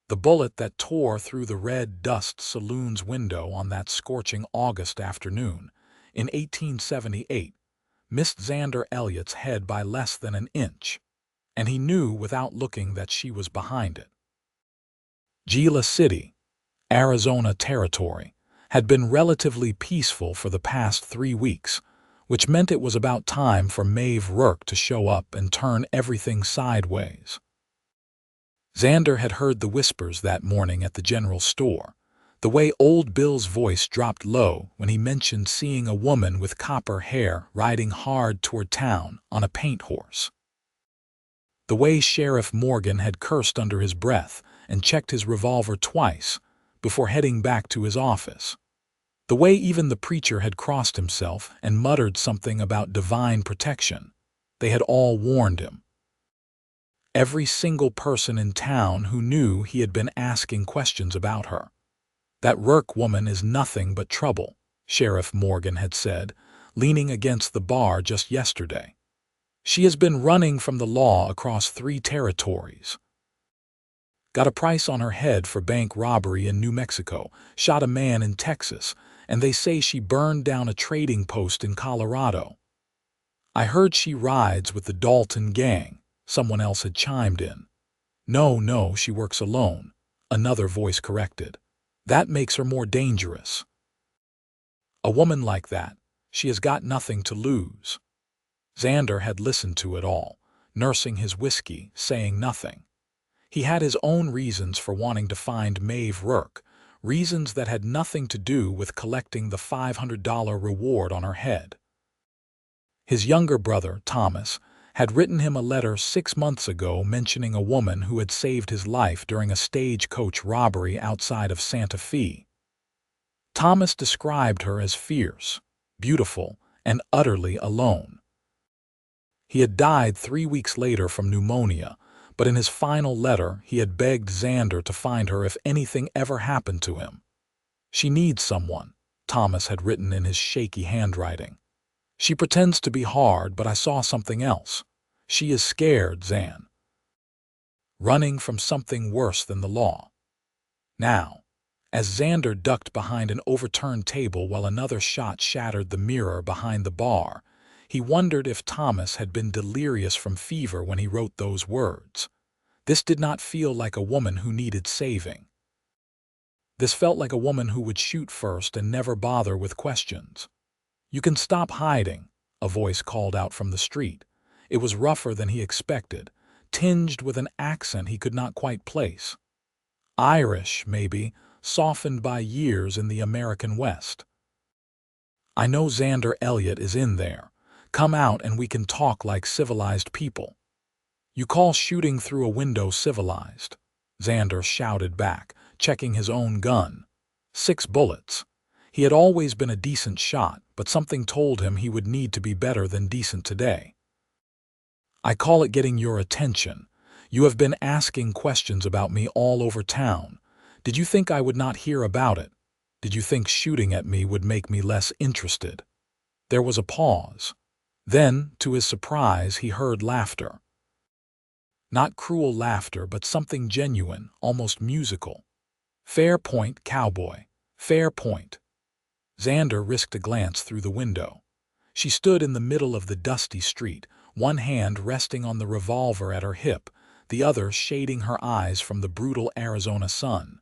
The bullet that tore through the red dust saloon's window on that scorching August afternoon in 1878 missed Xander Elliott's head by less than an inch, and he knew without looking that she was behind it. Gila City, Arizona Territory, had been relatively peaceful for the past 3 weeks, which meant it was about time for Maeve Rourke to show up and turn everything sideways. Xander had heard the whispers that morning at the general store, the way Old Bill's voice dropped low when he mentioned seeing a woman with copper hair riding hard toward town on a paint horse. The way Sheriff Morgan had cursed under his breath and checked his revolver twice before heading back to his office. The way even the preacher had crossed himself and muttered something about divine protection. They had all warned him. Every single person in town who knew he had been asking questions about her. "That Rourke woman is nothing but trouble," Sheriff Morgan had said, leaning against the bar just yesterday. "She has been running from the law across 3 territories. Got a price on her head for bank robbery in New Mexico, shot a man in Texas, and they say she burned down a trading post in Colorado. I heard she rides with the Dalton gang," someone else had chimed in. No, she works alone," another voice corrected. "That makes her more dangerous. A woman like that, she has got nothing to lose." Xander had listened to it all, nursing his whiskey, saying nothing. He had his own reasons for wanting to find Maeve Rourke, reasons that had nothing to do with collecting the $500 reward on her head. His younger brother, Thomas, had written him a letter 6 months ago mentioning a woman who had saved his life during a stagecoach robbery outside of Santa Fe. Thomas described her as fierce, beautiful, and utterly alone. He had died 3 weeks later from pneumonia, but in his final letter he had begged Xander to find her if anything ever happened to him. "She needs someone," Thomas had written in his shaky handwriting. "She pretends to be hard, but I saw something else. She is scared, Xan. Running from something worse than the law." Now, as Xander ducked behind an overturned table while another shot shattered the mirror behind the bar, he wondered if Thomas had been delirious from fever when he wrote those words. This did not feel like a woman who needed saving. This felt like a woman who would shoot first and never bother with questions. "You can stop hiding," a voice called out from the street. It was rougher than he expected, tinged with an accent he could not quite place. Irish, maybe, softened by years in the American West. "I know Xander Elliott is in there. Come out and we can talk like civilized people." "You call shooting through a window civilized?" Xander shouted back, checking his own gun. 6 bullets. He had always been a decent shot, but something told him he would need to be better than decent today. "I call it getting your attention. You have been asking questions about me all over town. Did you think I would not hear about it? Did you think shooting at me would make me less interested?" There was a pause. Then, to his surprise, he heard laughter. Not cruel laughter, but something genuine, almost musical. "Fair point, Cowboy. Fair point." Xander risked a glance through the window. She stood in the middle of the dusty street, one hand resting on the revolver at her hip, the other shading her eyes from the brutal Arizona sun.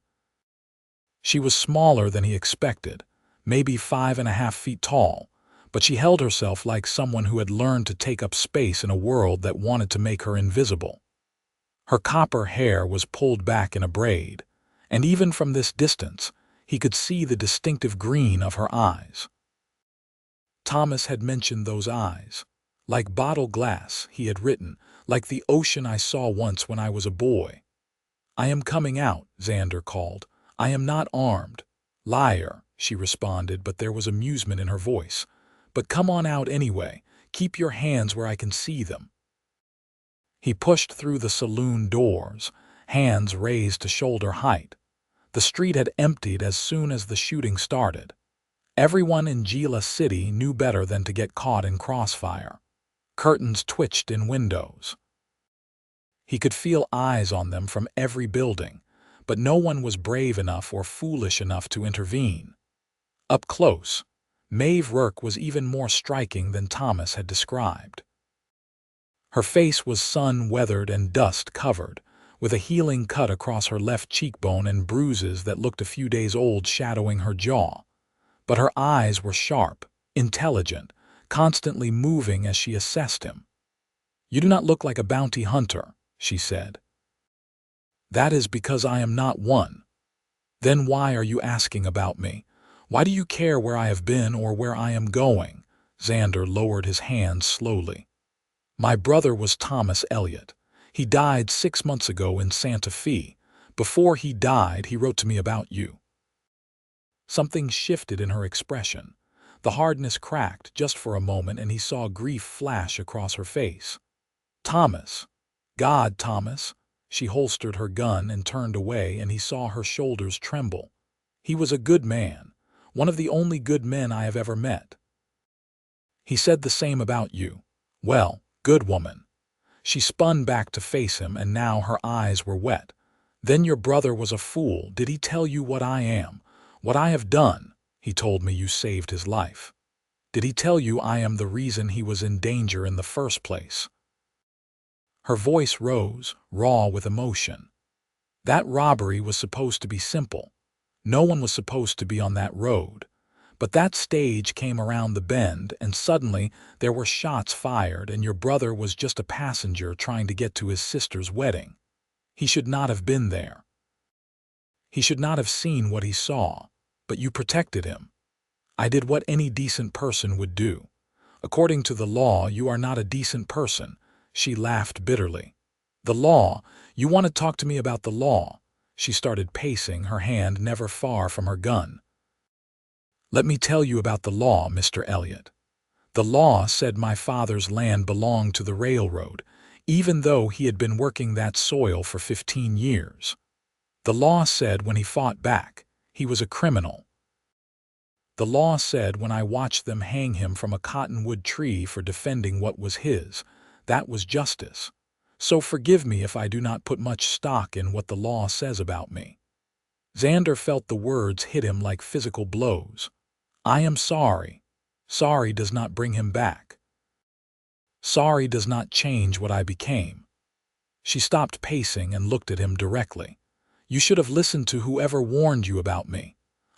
She was smaller than he expected, maybe 5.5 feet tall, but she held herself like someone who had learned to take up space in a world that wanted to make her invisible. Her copper hair was pulled back in a braid, and even from this distance, he could see the distinctive green of her eyes. Thomas had mentioned those eyes. "Like bottle glass," he had written, "like the ocean I saw once when I was a boy." "I am coming out," Xander called. "I am not armed." "Liar," she responded, but there was amusement in her voice. "But come on out anyway. Keep your hands where I can see them." He pushed through the saloon doors, hands raised to shoulder height. The street had emptied as soon as the shooting started. Everyone in Gila City knew better than to get caught in crossfire. Curtains twitched in windows. He could feel eyes on them from every building, but no one was brave enough or foolish enough to intervene. Up close, Maeve Rourke was even more striking than Thomas had described. Her face was sun-weathered and dust-covered, with a healing cut across her left cheekbone and bruises that looked a few days old shadowing her jaw. But her eyes were sharp, intelligent, constantly moving as she assessed him. "You do not look like a bounty hunter," she said. "That is because I am not one." "Then why are you asking about me? Why do you care where I have been or where I am going?" Xander lowered his hands slowly. "My brother was Thomas Elliott. He died 6 months ago in Santa Fe. Before he died, he wrote to me about you." Something shifted in her expression. The hardness cracked just for a moment, and he saw grief flash across her face. "Thomas. God, Thomas." She holstered her gun and turned away, and he saw her shoulders tremble. "He was a good man, one of the only good men I have ever met." "He said the same about you." "Well, good woman." She spun back to face him, and now her eyes were wet. "Then your brother was a fool. Did he tell you what I am, what I have done?" "He told me you saved his life." "Did he tell you I am the reason he was in danger in the first place?" Her voice rose, raw with emotion. "That robbery was supposed to be simple. No one was supposed to be on that road. But that stage came around the bend, and suddenly there were shots fired, and your brother was just a passenger trying to get to his sister's wedding. He should not have been there. He should not have seen what he saw, but you protected him. I did what any decent person would do. According to the law, you are not a decent person." She laughed bitterly. "The law? You want to talk to me about the law?" She started pacing, her hand never far from her gun. "Let me tell you about the law, Mr. Elliott. The law said my father's land belonged to the railroad, even though he had been working that soil for 15 years. The law said when he fought back, he was a criminal. The law said when I watched them hang him from a cottonwood tree for defending what was his, that was justice. So forgive me if I do not put much stock in what the law says about me." Xander felt the words hit him like physical blows. "I am sorry." Sorry does not bring him back. Sorry does not change what I became. She stopped pacing and looked at him directly. "You should have listened to whoever warned you about me.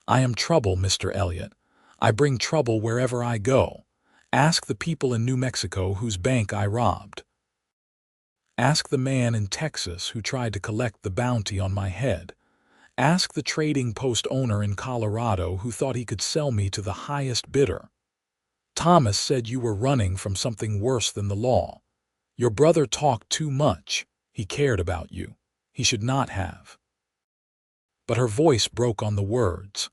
I am trouble, Mr. Elliott. I bring trouble wherever I go. Ask the people in New Mexico whose bank I robbed. Ask the man in Texas who tried to collect the bounty on my head. Ask the trading post owner in Colorado who thought he could sell me to the highest bidder. Thomas said you were running from something worse than the law. Your brother talked too much. He cared about you. He should not have." But her voice broke on the words.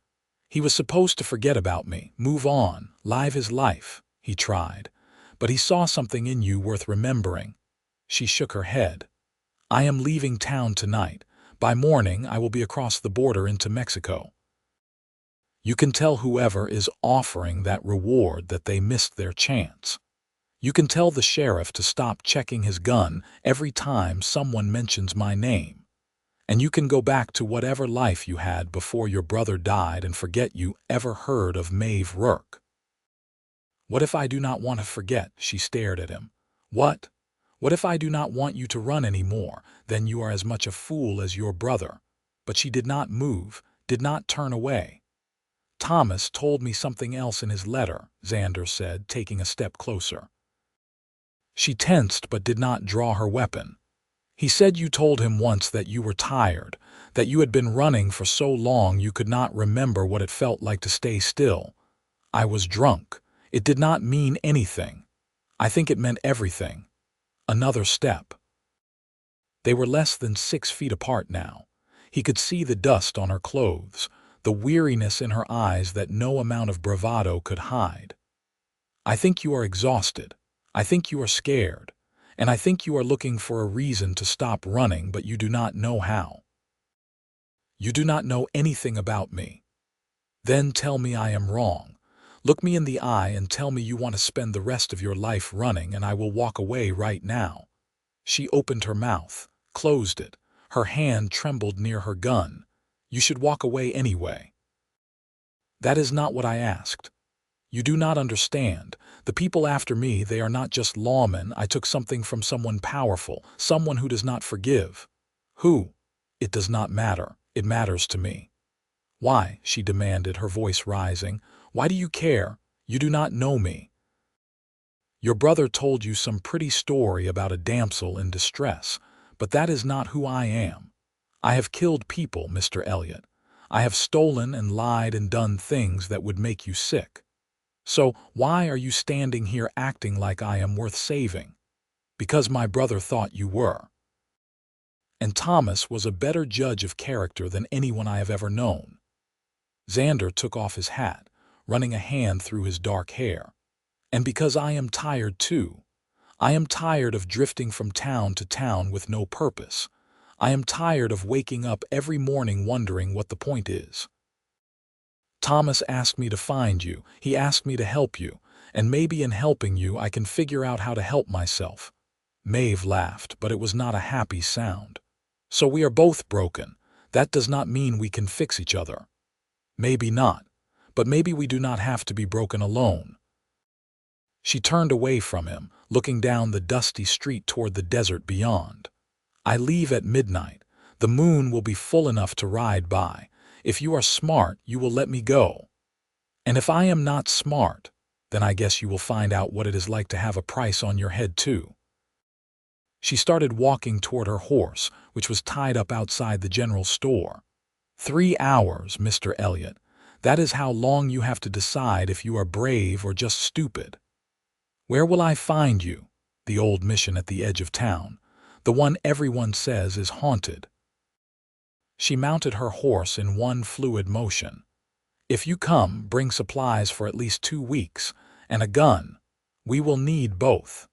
"He was supposed to forget about me, move on, live his life," he tried. "But he saw something in you worth remembering." She shook her head. "I am leaving town tonight. By morning I will be across the border into Mexico. You can tell whoever is offering that reward that they missed their chance. You can tell the sheriff to stop checking his gun every time someone mentions my name. And you can go back to whatever life you had before your brother died and forget you ever heard of Maeve Rourke." "What if I do not want to forget?" She stared at him. "What? What if I do not want you to run anymore? Then you are as much a fool as your brother." But she did not move, did not turn away. "Thomas told me something else in his letter," Xander said, taking a step closer. She tensed but did not draw her weapon. "He said you told him once that you were tired, that you had been running for so long you could not remember what it felt like to stay still. I was drunk. It did not mean anything. I think it meant everything. Another step." They were less than 6 feet apart now. He could see the dust on her clothes, the weariness in her eyes that no amount of bravado could hide. "I think you are exhausted. I think you are scared. And I think you are looking for a reason to stop running, but you do not know how. You do not know anything about me. Then tell me I am wrong. Look me in the eye and tell me you want to spend the rest of your life running, and I will walk away right now." She opened her mouth, closed it, Her hand trembled near her gun. "You should walk away anyway." "That is not what I asked. You do not understand. The people after me, they are not just lawmen. I took something from someone powerful, someone who does not forgive." "Who?" "It does not matter. It matters to me." "Why?" she demanded, her voice rising. "Why do you care? You do not know me. Your brother told you some pretty story about a damsel in distress, but that is not who I am. I have killed people, Mr. Elliott. I have stolen and lied and done things that would make you sick. So why are you standing here acting like I am worth saving? Because my brother thought you were. And Thomas was a better judge of character than anyone I have ever known." Xander took off his hat, running a hand through his dark hair. "And because I am tired too. I am tired of drifting from town to town with no purpose. I am tired of waking up every morning wondering what the point is. Thomas asked me to find you. He asked me to help you. And maybe in helping you I can figure out how to help myself." Maeve laughed, but it was not a happy sound. "So we are both broken. That does not mean we can fix each other." "Maybe not. But maybe we do not have to be broken alone." She turned away from him, looking down the dusty street toward the desert beyond. "I leave at midnight. The moon will be full enough to ride by. If you are smart, you will let me go. And if I am not smart, then I guess you will find out what it is like to have a price on your head too." She started walking toward her horse, which was tied up outside the general store. 3 hours, Mr. Elliott. That is how long you have to decide if you are brave or just stupid. Where will I find you? The old mission at the edge of town. The one everyone says is haunted. She mounted her horse in one fluid motion. "If you come, bring supplies for at least 2 weeks, and a gun. We will need both."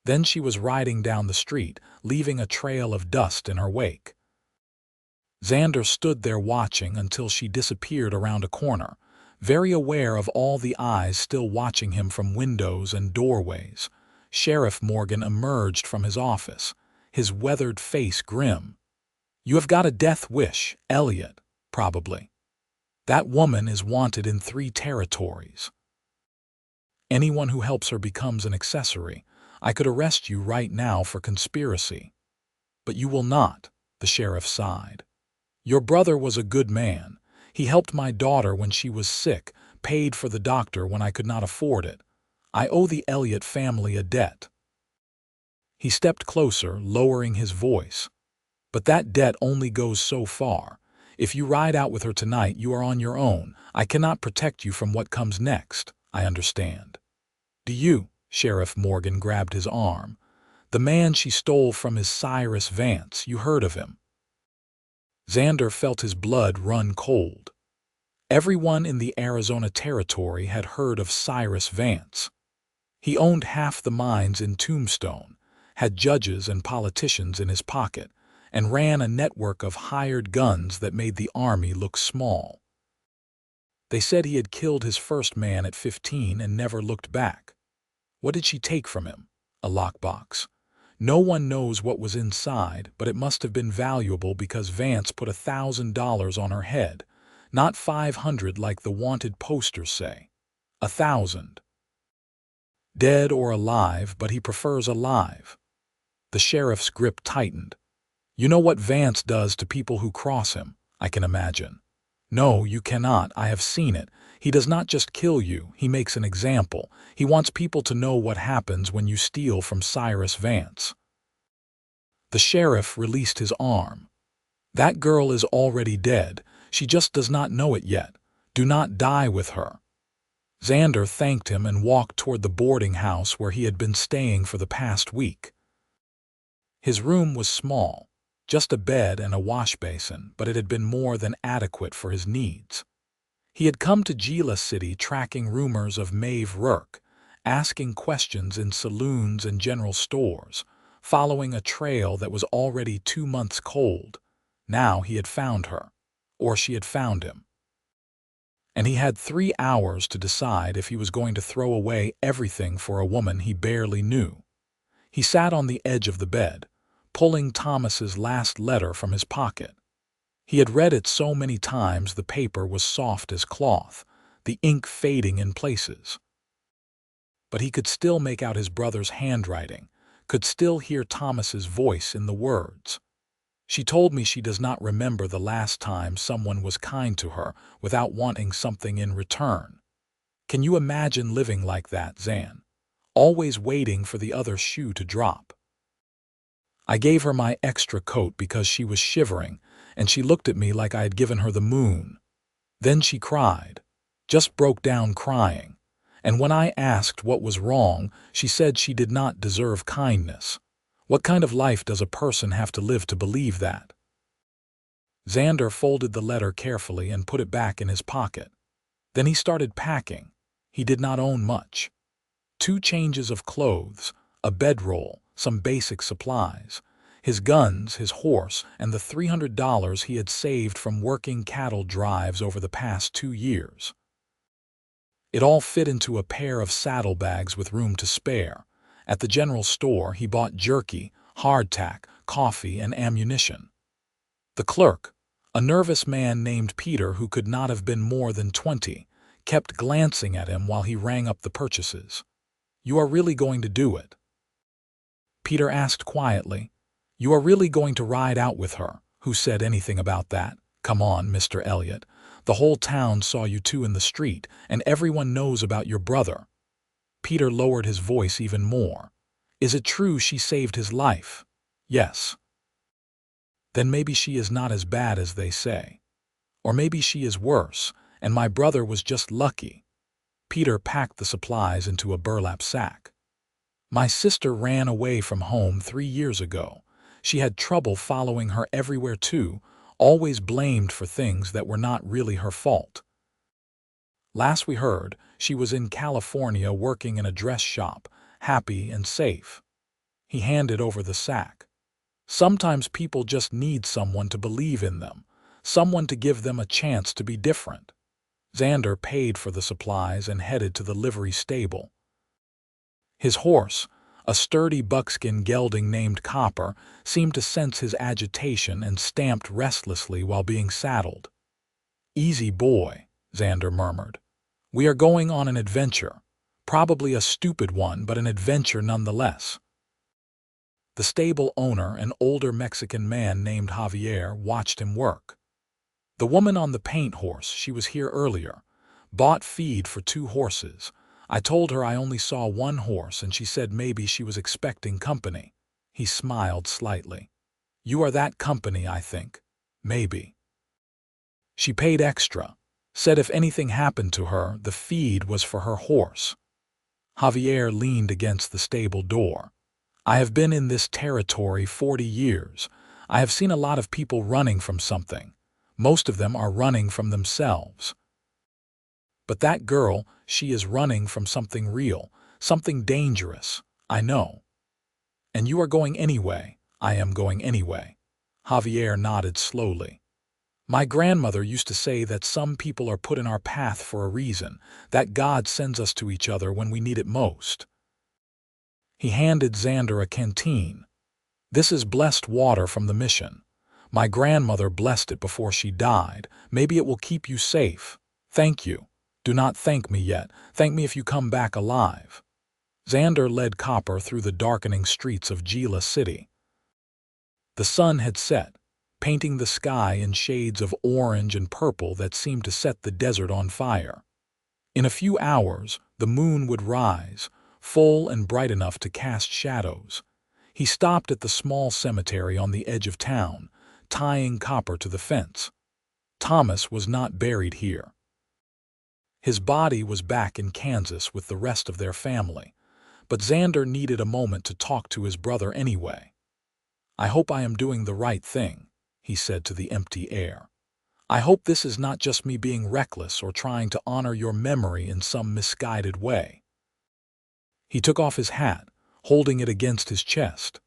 Then she was riding down the street, leaving a trail of dust in her wake. Xander stood there watching until she disappeared around a corner, very aware of all the eyes still watching him from windows and doorways. Sheriff Morgan emerged from his office, his weathered face grim. "You have got a death wish, Elliott, probably. That woman is wanted in 3 territories. Anyone who helps her becomes an accessory. I could arrest you right now for conspiracy." "But you will not," the sheriff sighed. "Your brother was a good man. He helped my daughter when she was sick, paid for the doctor when I could not afford it. I owe the Elliott family a debt." He stepped closer, lowering his voice. "But that debt only goes so far. If you ride out with her tonight, you are on your own. I cannot protect you from what comes next. I understand." "Do you?" Sheriff Morgan grabbed his arm. "The man she stole from is Cyrus Vance. You heard of him." Xander felt his blood run cold. Everyone in the Arizona Territory had heard of Cyrus Vance. He owned half the mines in Tombstone, had judges and politicians in his pocket, and ran a network of hired guns that made the army look small. They said he had killed his first man at 15 and never looked back. What did she take from him? A lockbox. No one knows what was inside, but it must have been valuable because Vance put $1,000 on her head, not 500 like the wanted posters say. 1,000. Dead or alive, but he prefers alive. The sheriff's grip tightened. "You know what Vance does to people who cross him, I can imagine." "No, you cannot. I have seen it. He does not just kill you, he makes an example. He wants people to know what happens when you steal from Cyrus Vance." The sheriff released his arm. "That girl is already dead. She just does not know it yet. Do not die with her." Xander thanked him and walked toward the boarding house where he had been staying for the past week. His room was small, just a bed and a wash basin, but it had been more than adequate for his needs. He had come to Gila City tracking rumors of Maeve Rourke, asking questions in saloons and general stores, following a trail that was already 2 months cold. Now he had found her, or she had found him. And he had 3 hours to decide if he was going to throw away everything for a woman he barely knew. He sat on the edge of the bed, pulling Thomas's last letter from his pocket. He had read it so many times the paper was soft as cloth, the ink fading in places. But he could still make out his brother's handwriting, could still hear Thomas's voice in the words. She told me she does not remember the last time someone was kind to her without wanting something in return. Can you imagine living like that, Zan? Always waiting for the other shoe to drop. I gave her my extra coat because she was shivering, and she looked at me like I had given her the moon. Then she cried, just broke down crying, and when I asked what was wrong, she said she did not deserve kindness. What kind of life does a person have to live to believe that? Xander folded the letter carefully and put it back in his pocket. Then he started packing. He did not own much. 2 changes of clothes, a bedroll, some basic supplies, his guns, his horse, and the $300 he had saved from working cattle drives over the past 2 years. It all fit into a pair of saddlebags with room to spare. At the general store, he bought jerky, hardtack, coffee, and ammunition. The clerk, a nervous man named Peter who could not have been more than 20, kept glancing at him while he rang up the purchases. "You are really going to do it?" Peter asked quietly. "You are really going to ride out with her?" "Who said anything about that? Come on, Mr. Elliott. The whole town saw you two in the street, and everyone knows about your brother." Peter lowered his voice even more. "Is it true she saved his life?" "Yes." "Then maybe she is not as bad as they say. Or maybe she is worse, and my brother was just lucky." Peter packed the supplies into a burlap sack. "My sister ran away from home 3 years ago. She had trouble following her everywhere too, always blamed for things that were not really her fault. Last we heard, she was in California working in a dress shop, happy and safe." He handed over the sack. "Sometimes people just need someone to believe in them, someone to give them a chance to be different." Xander paid for the supplies and headed to the livery stable. His horse, a sturdy buckskin gelding named Copper, seemed to sense his agitation and stamped restlessly while being saddled. "Easy, boy," Xander murmured. "We are going on an adventure. Probably a stupid one, but an adventure nonetheless." The stable owner, an older Mexican man named Javier, watched him work. "The woman on the paint horse, she was here earlier. Bought feed for 2 horses. I told her I only saw 1 horse, and she said maybe she was expecting company." He smiled slightly. "You are that company, I think. Maybe." "She paid extra. Said if anything happened to her, the feed was for her horse." Javier leaned against the stable door. "I have been in this territory 40 years. I have seen a lot of people running from something. Most of them are running from themselves. But that girl, she is running from something real, something dangerous, I know. And you are going anyway." "I am going anyway." Javier nodded slowly. "My grandmother used to say that some people are put in our path for a reason, that God sends us to each other when we need it most." He handed Xander a canteen. "This is blessed water from the mission. My grandmother blessed it before she died. Maybe it will keep you safe. Thank you. Do not thank me yet. Thank me if you come back alive." Xander led Copper through the darkening streets of Gila City. The sun had set, painting the sky in shades of orange and purple that seemed to set the desert on fire. In a few hours, the moon would rise, full and bright enough to cast shadows. He stopped at the small cemetery on the edge of town, tying Copper to the fence. Thomas was not buried here. His body was back in Kansas with the rest of their family, but Xander needed a moment to talk to his brother anyway. "I hope I am doing the right thing," he said to the empty air. "I hope this is not just me being reckless or trying to honor your memory in some misguided way." He took off his hat, holding it against his chest.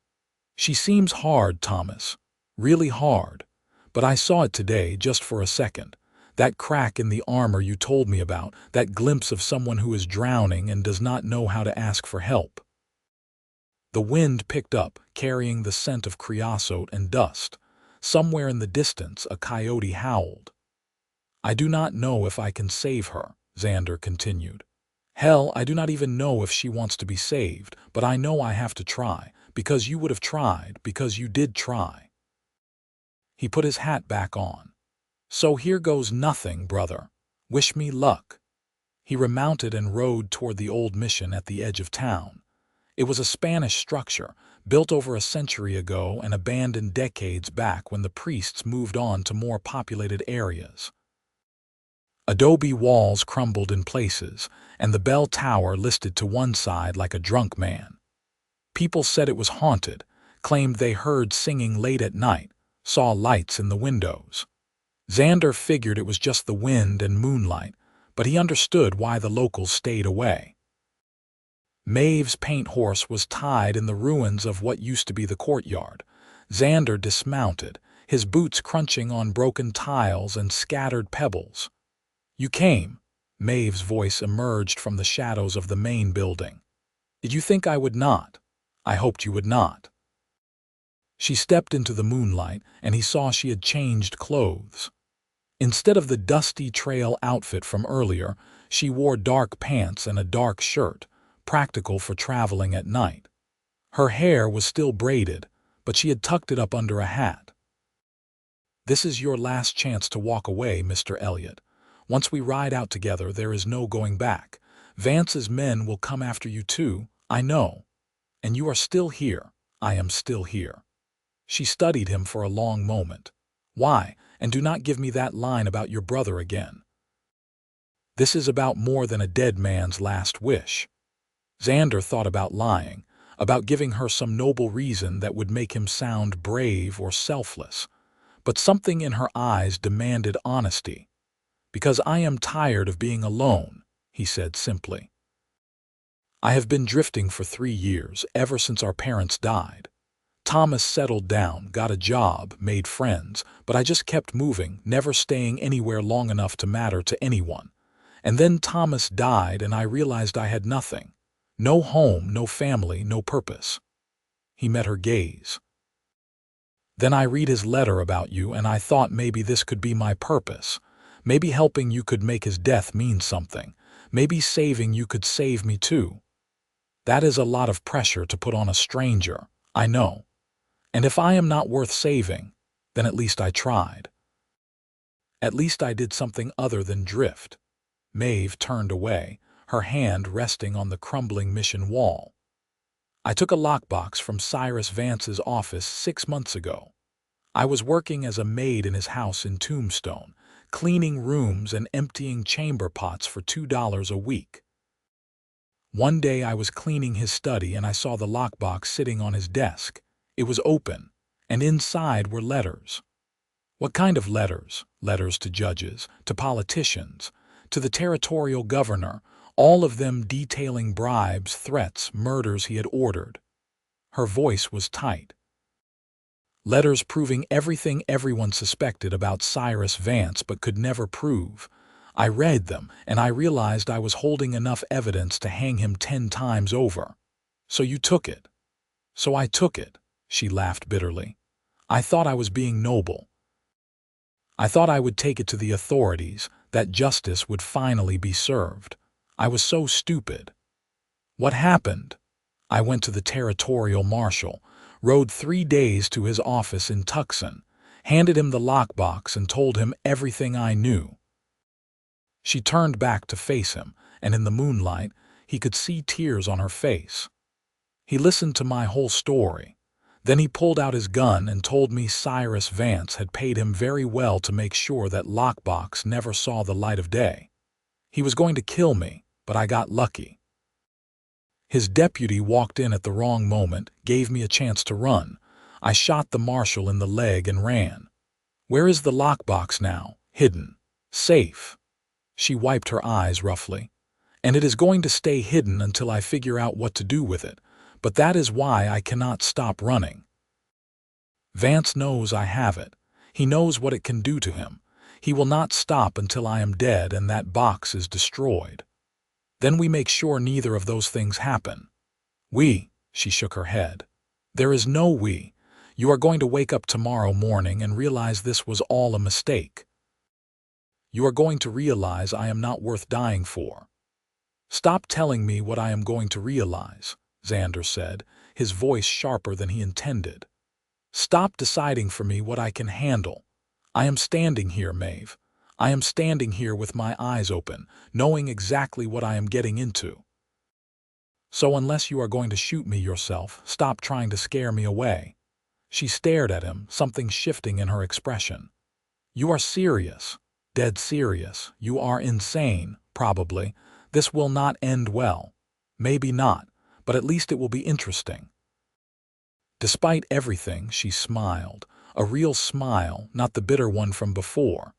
"She seems hard, Thomas. Really hard. But I saw it today just for a second. That crack in the armor you told me about, that glimpse of someone who is drowning and does not know how to ask for help." The wind picked up, carrying the scent of creosote and dust. Somewhere in the distance, a coyote howled. "I do not know if I can save her," Xander continued. "Hell, I do not even know if she wants to be saved, but I know I have to try, because you would have tried, because you did try." He put his hat back on. "So here goes nothing, brother. Wish me luck." He remounted and rode toward the old mission at the edge of town. It was a Spanish structure, built over a century ago and abandoned decades back when the priests moved on to more populated areas. Adobe walls crumbled in places, and the bell tower listed to one side like a drunk man. People said it was haunted, claimed they heard singing late at night, saw lights in the windows. Xander figured it was just the wind and moonlight, but he understood why the locals stayed away. Maeve's paint horse was tied in the ruins of what used to be the courtyard. Xander dismounted, his boots crunching on broken tiles and scattered pebbles. "You came." Maeve's voice emerged from the shadows of the main building. "Did you think I would not? I hoped you would not." She stepped into the moonlight, and he saw she had changed clothes. Instead of the dusty trail outfit from earlier, she wore dark pants and a dark shirt, practical for traveling at night. Her hair was still braided, but she had tucked it up under a hat. "This is your last chance to walk away, Mr. Elliott. Once we ride out together, there is no going back. Vance's men will come after you too, I know. And you are still here. I am still here." She studied him for a long moment. "Why? And do not give me that line about your brother again. This is about more than a dead man's last wish." Xander thought about lying, about giving her some noble reason that would make him sound brave or selfless. But something in her eyes demanded honesty. "Because I am tired of being alone," he said simply. "I have been drifting for 3 years, ever since our parents died. Thomas settled down, got a job, made friends, but I just kept moving, never staying anywhere long enough to matter to anyone. And then Thomas died and I realized I had nothing. No home, no family, no purpose." He met her gaze. "Then I read his letter about you and I thought maybe this could be my purpose. Maybe helping you could make his death mean something. Maybe saving you could save me too. That is a lot of pressure to put on a stranger, I know. And if I am not worth saving, then at least I tried. At least I did something other than drift." Maeve turned away, her hand resting on the crumbling mission wall. "I took a lockbox from Cyrus Vance's office 6 months ago. I was working as a maid in his house in Tombstone, cleaning rooms and emptying chamber pots for $2 a week. One day I was cleaning his study and I saw the lockbox sitting on his desk. It was open, and inside were letters. What kind of letters? Letters to judges, to politicians, to the territorial governor, all of them detailing bribes, threats, murders he had ordered." Her voice was tight. "Letters proving everything everyone suspected about Cyrus Vance but could never prove. I read them, and I realized I was holding enough evidence to hang him 10 times over. So you took it." "So I took it," she laughed bitterly. "I thought I was being noble. I thought I would take it to the authorities, that justice would finally be served. I was so stupid. What happened? I went to the territorial marshal, rode 3 days to his office in Tucson, handed him the lockbox and told him everything I knew." She turned back to face him, and in the moonlight, he could see tears on her face. "He listened to my whole story. Then he pulled out his gun and told me Cyrus Vance had paid him very well to make sure that lockbox never saw the light of day. He was going to kill me, but I got lucky. His deputy walked in at the wrong moment, gave me a chance to run. I shot the marshal in the leg and ran. Where is the lockbox now? Hidden. Safe." She wiped her eyes roughly. "And it is going to stay hidden until I figure out what to do with it. But that is why I cannot stop running. Vance knows I have it. He knows what it can do to him. He will not stop until I am dead and that box is destroyed. Then we make sure neither of those things happen. We, She shook her head. There is no we. You are going to wake up tomorrow morning and realize this was all a mistake. You are going to realize I am not worth dying for. Stop telling me what I am going to realize, Xander said, his voice sharper than he intended. Stop deciding for me what I can handle. I am standing here, Maeve. I am standing here with my eyes open, knowing exactly what I am getting into. So unless you are going to shoot me yourself, stop trying to scare me away. She stared at him, something shifting in her expression. You are serious, dead serious. You are insane, probably. This will not end well. Maybe not, but at least it will be interesting. Despite everything, she smiled, a real smile, not the bitter one from before.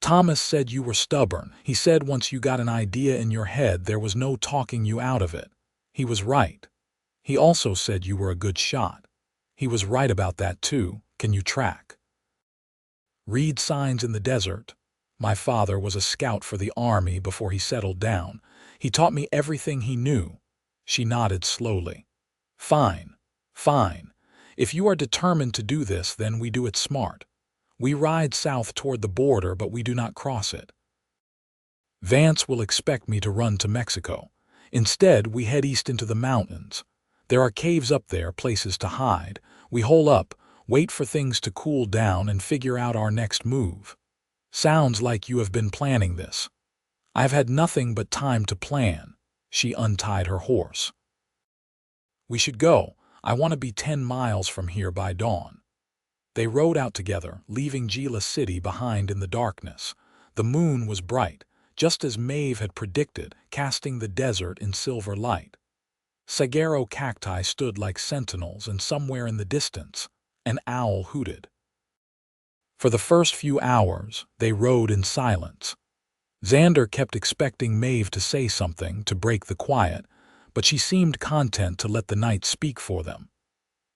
Thomas said you were stubborn. He said once you got an idea in your head, there was no talking you out of it. He was right. He also said you were a good shot. He was right about that too. Can you track? Read signs in the desert. My father was a scout for the army before he settled down. He taught me everything he knew. She nodded slowly. Fine, fine. If you are determined to do this, then we do it smart. We ride south toward the border, but we do not cross it. Vance will expect me to run to Mexico. Instead, we head east into the mountains. There are caves up there, places to hide. We hole up, wait for things to cool down, and figure out our next move. Sounds like you have been planning this. I have had nothing but time to plan. She untied her horse. We should go. I want to be 10 miles from here by dawn. They rode out together, leaving Gila City behind in the darkness. The moon was bright, just as Maeve had predicted, casting the desert in silver light. Saguaro cacti stood like sentinels, and somewhere in the distance, an owl hooted. For the first few hours, they rode in silence. Xander kept expecting Maeve to say something to break the quiet, but she seemed content to let the night speak for them.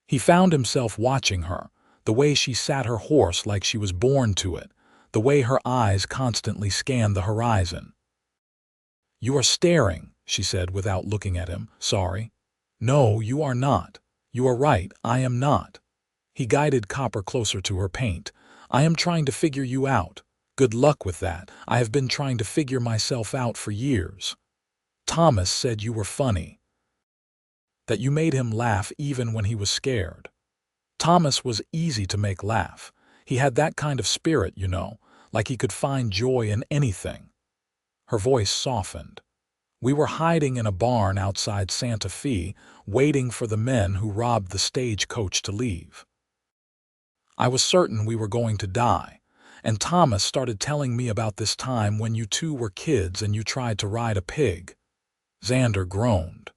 He found himself watching her, the way she sat her horse like she was born to it, the way her eyes constantly scanned the horizon. You are staring, she said without looking at him. Sorry. No, you are not. You are right, I am not. He guided Copper closer to her paint. I am trying to figure you out. Good luck with that. I have been trying to figure myself out for years. Thomas said you were funny. That you made him laugh even when he was scared. Thomas was easy to make laugh. He had that kind of spirit, you know, like he could find joy in anything. Her voice softened. We were hiding in a barn outside Santa Fe, waiting for the men who robbed the stagecoach to leave. I was certain we were going to die, and Thomas started telling me about this time when you two were kids and you tried to ride a pig. Xander groaned.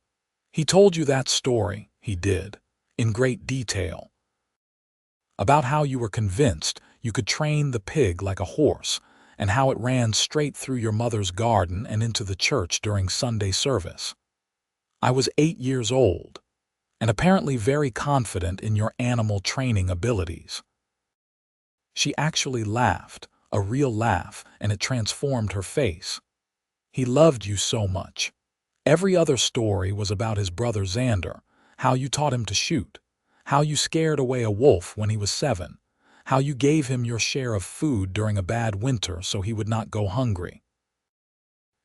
He told you that story, he did, in great detail. About how you were convinced you could train the pig like a horse, and how it ran straight through your mother's garden and into the church during Sunday service. I was 8 years old, and apparently very confident in your animal training abilities. She actually laughed, a real laugh, and it transformed her face. He loved you so much. Every other story was about his brother Xander, how you taught him to shoot, how you scared away a wolf when he was 7, how you gave him your share of food during a bad winter so he would not go hungry.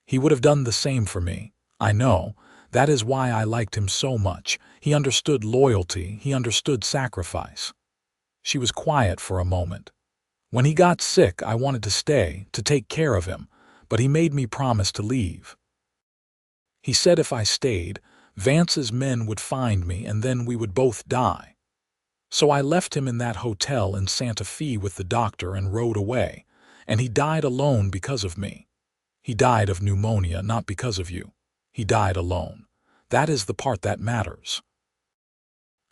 He would have done the same for me, I know. That is why I liked him so much. He understood loyalty, he understood sacrifice. She was quiet for a moment. When he got sick, I wanted to stay, to take care of him, but he made me promise to leave. He said if I stayed, Vance's men would find me and then we would both die. So I left him in that hotel in Santa Fe with the doctor and rode away, and he died alone because of me. He died of pneumonia, not because of you. He died alone. That is the part that matters.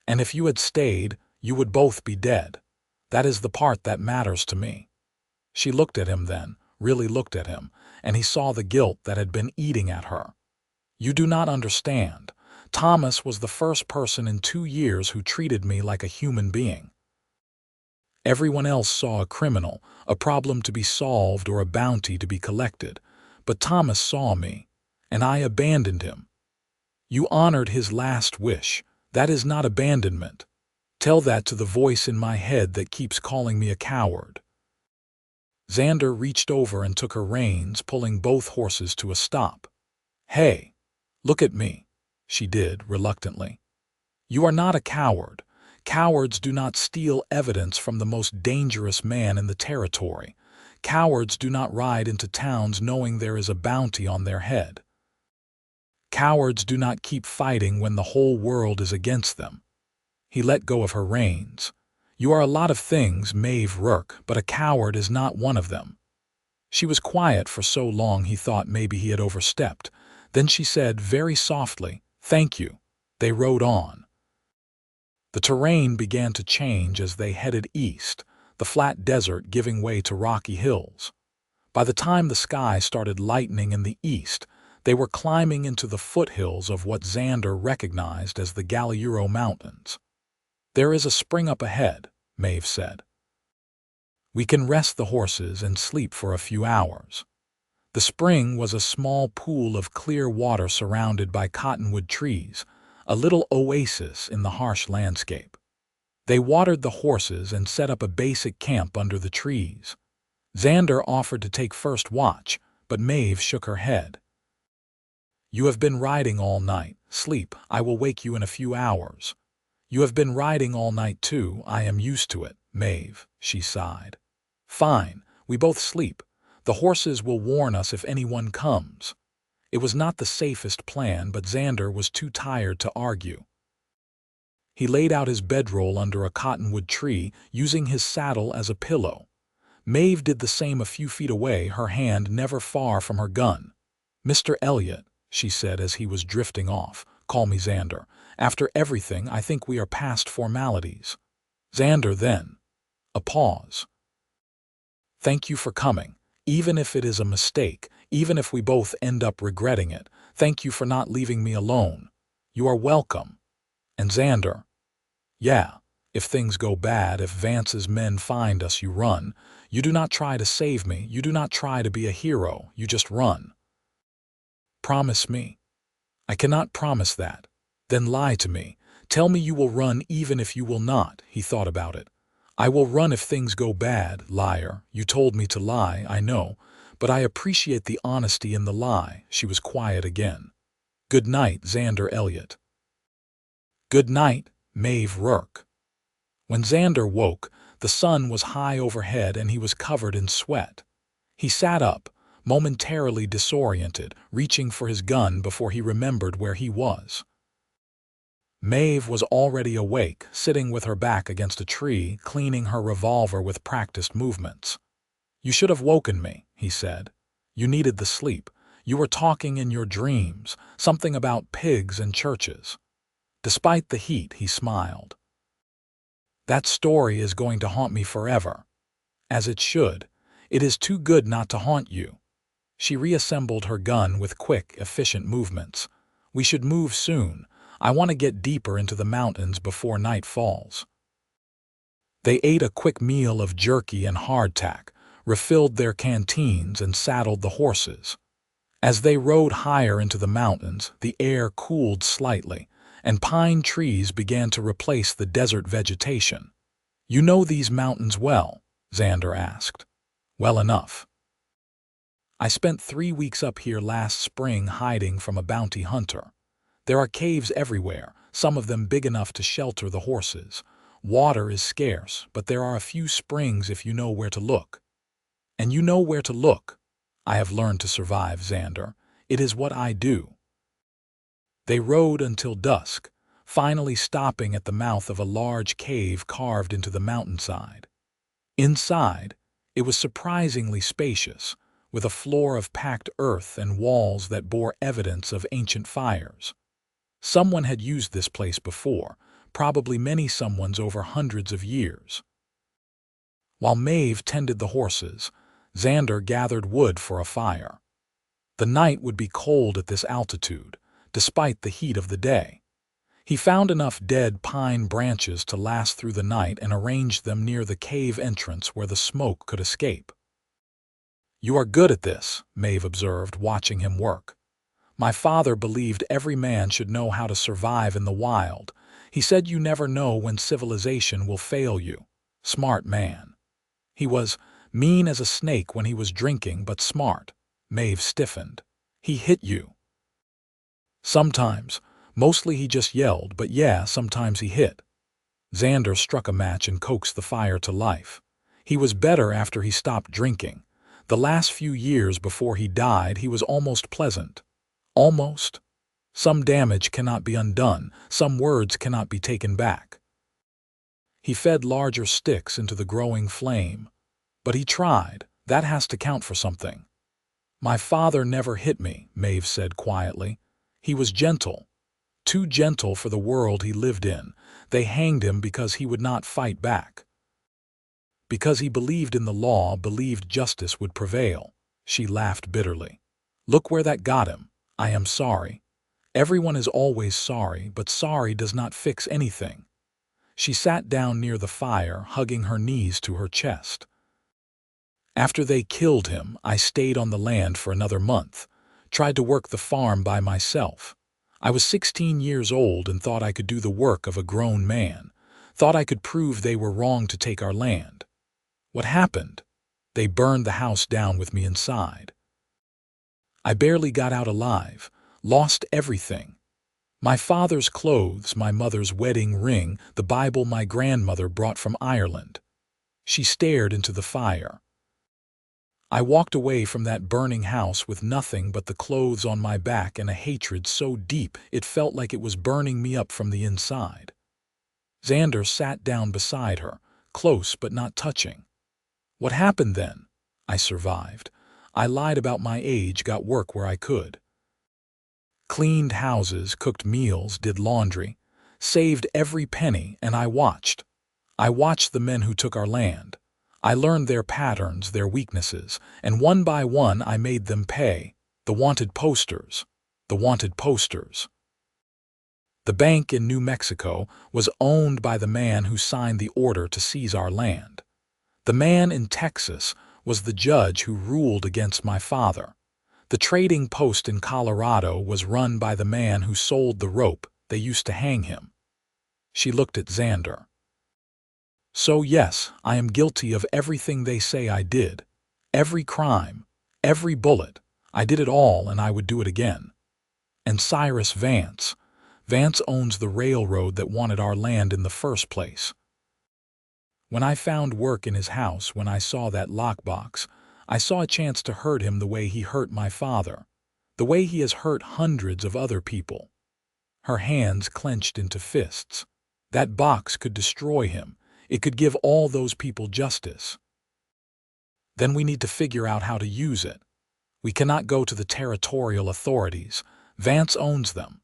And if you had stayed, you would both be dead. That is the part that matters to me. She looked at him then, really looked at him, and he saw the guilt that had been eating at her. You do not understand. Thomas was the first person in 2 years who treated me like a human being. Everyone else saw a criminal, a problem to be solved or a bounty to be collected, but Thomas saw me, and I abandoned him. You honored his last wish. That is not abandonment. Tell that to the voice in my head that keeps calling me a coward." Xander reached over and took her reins, pulling both horses to a stop. "Hey, look at me," she did, reluctantly. "You are not a coward. Cowards do not steal evidence from the most dangerous man in the territory. Cowards do not ride into towns knowing there is a bounty on their head. Cowards do not keep fighting when the whole world is against them." He let go of her reins. "You are a lot of things, Maeve Rourke, but a coward is not one of them." She was quiet for so long he thought maybe he had overstepped. Then she said very softly, "Thank you." They rode on. The terrain began to change as they headed east, the flat desert giving way to rocky hills. By the time the sky started lightening in the east, they were climbing into the foothills of what Xander recognized as the Galiuro Mountains. "There is a spring up ahead," Maeve said. "We can rest the horses and sleep for a few hours." The spring was a small pool of clear water surrounded by cottonwood trees, a little oasis in the harsh landscape. They watered the horses and set up a basic camp under the trees. Xander offered to take first watch, but Maeve shook her head. "You have been riding all night. Sleep. I will wake you in a few hours." "You have been riding all night too. I am used to it, Maeve," she sighed. "Fine. We both sleep. The horses will warn us if anyone comes." It was not the safest plan, but Xander was too tired to argue. He laid out his bedroll under a cottonwood tree, using his saddle as a pillow. Maeve did the same a few feet away, her hand never far from her gun. "Mr. Elliott," she said as he was drifting off, "call me Xander. After everything, I think we are past formalities." "Xander, then." A pause. "Thank you for coming. Even if it is a mistake, even if we both end up regretting it, thank you for not leaving me alone. You are welcome." And Xander, "Yeah, if things go bad, if Vance's men find us, you run. You do not try to save me. You do not try to be a hero. You just run." "Promise me." "I cannot promise that." "Then lie to me. Tell me you will run even if you will not." He thought about it. "I will run if things go bad, liar. You told me to lie, I know, but I appreciate the honesty in the lie." She was quiet again. "Good night, Xander Elliott." "Good night, Maeve Rourke." When Xander woke, the sun was high overhead and he was covered in sweat. He sat up, momentarily disoriented, reaching for his gun before he remembered where he was. Maeve was already awake, sitting with her back against a tree, cleaning her revolver with practiced movements. "You should have woken me," he said. "You needed the sleep. You were talking in your dreams, something about pigs and churches." Despite the heat, he smiled. "That story is going to haunt me forever." "As it should. It is too good not to haunt you." She reassembled her gun with quick, efficient movements. "We should move soon. I want to get deeper into the mountains before night falls." They ate a quick meal of jerky and hardtack, refilled their canteens, and saddled the horses. As they rode higher into the mountains, the air cooled slightly, and pine trees began to replace the desert vegetation. "You know these mountains well?" Xander asked. "Well enough. I spent 3 weeks up here last spring hiding from a bounty hunter. There are caves everywhere, some of them big enough to shelter the horses. Water is scarce, but there are a few springs if you know where to look." "And you know where to look." "I have learned to survive, Xander. It is what I do." They rode until dusk, finally stopping at the mouth of a large cave carved into the mountainside. Inside, it was surprisingly spacious, with a floor of packed earth and walls that bore evidence of ancient fires. Someone had used this place before, probably many someones over hundreds of years. While Maeve tended the horses, Xander gathered wood for a fire. The night would be cold at this altitude, despite the heat of the day. He found enough dead pine branches to last through the night and arranged them near the cave entrance where the smoke could escape. "You are good at this," Maeve observed, watching him work. "My father believed every man should know how to survive in the wild. He said you never know when civilization will fail you. Smart man. He was mean as a snake when he was drinking, but smart. Maeve stiffened. He hit you. Sometimes. Mostly he just yelled, but yeah, sometimes he hit. Xander struck a match and coaxed the fire to life. He was better after he stopped drinking. The last few years before he died, he was almost pleasant. Almost. Some damage cannot be undone, some words cannot be taken back. He fed larger sticks into the growing flame. But he tried. That has to count for something. My father never hit me, Maeve said quietly. He was gentle. Too gentle for the world he lived in. They hanged him because he would not fight back. Because he believed in the law, believed justice would prevail. She laughed bitterly. Look where that got him. I am sorry. Everyone is always sorry, but sorry does not fix anything. She sat down near the fire, hugging her knees to her chest. After they killed him, I stayed on the land for another month, tried to work the farm by myself. I was 16 years old and thought I could do the work of a grown man, thought I could prove they were wrong to take our land. What happened? They burned the house down with me inside. I barely got out alive, lost everything. My father's clothes, my mother's wedding ring, the Bible my grandmother brought from Ireland. She stared into the fire. I walked away from that burning house with nothing but the clothes on my back and a hatred so deep it felt like it was burning me up from the inside. Xander sat down beside her, close but not touching. What happened then? I survived. I lied about my age, got work where I could. Cleaned houses, cooked meals, did laundry, saved every penny, and I watched. I watched the men who took our land. I learned their patterns, their weaknesses, and one by one I made them pay. The wanted posters. The wanted posters. The bank in New Mexico was owned by the man who signed the order to seize our land. The man in Texas was the judge who ruled against my father. The trading post in Colorado was run by the man who sold the rope. They used to hang him. She looked at Xander. So yes, I am guilty of everything they say I did. Every crime, every bullet. I did it all and I would do it again. And Cyrus Vance. Vance owns the railroad that wanted our land in the first place. When I found work in his house, when I saw that lockbox, I saw a chance to hurt him the way he hurt my father, the way he has hurt hundreds of other people. Her hands clenched into fists. That box could destroy him. It could give all those people justice. Then we need to figure out how to use it. We cannot go to the territorial authorities. Vance owns them.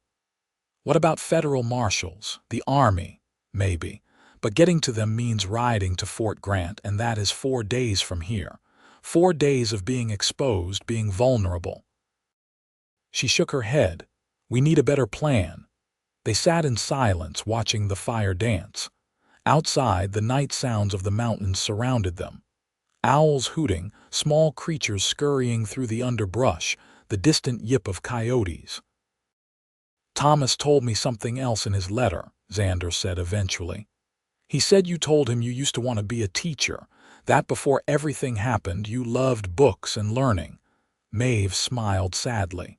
What about federal marshals, the army? Maybe. But getting to them means riding to Fort Grant, and that is 4 days from here. 4 days of being exposed, being vulnerable. She shook her head. We need a better plan. They sat in silence, watching the fire dance. Outside, the night sounds of the mountains surrounded them. Owls hooting, small creatures scurrying through the underbrush, the distant yip of coyotes. Thomas told me something else in his letter, Xander said eventually. He said you told him you used to want to be a teacher, that before everything happened you loved books and learning. Maeve smiled sadly.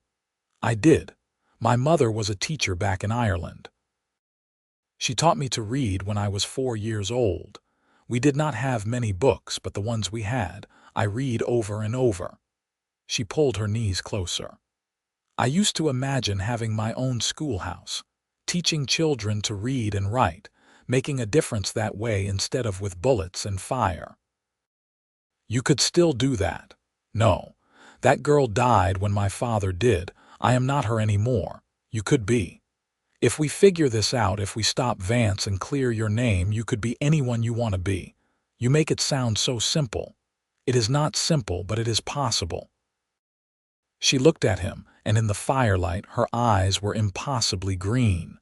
I did. My mother was a teacher back in Ireland. She taught me to read when I was 4 years old. We did not have many books, but the ones we had, I read over and over. She pulled her knees closer. I used to imagine having my own schoolhouse, teaching children to read and write, making a difference that way instead of with bullets and fire. You could still do that. No, that girl died when my father did. I am not her anymore. You could be. If we figure this out, if we stop Vance and clear your name, you could be anyone you want to be. You make it sound so simple. It is not simple, but it is possible. She looked at him, and in the firelight her eyes were impossibly green.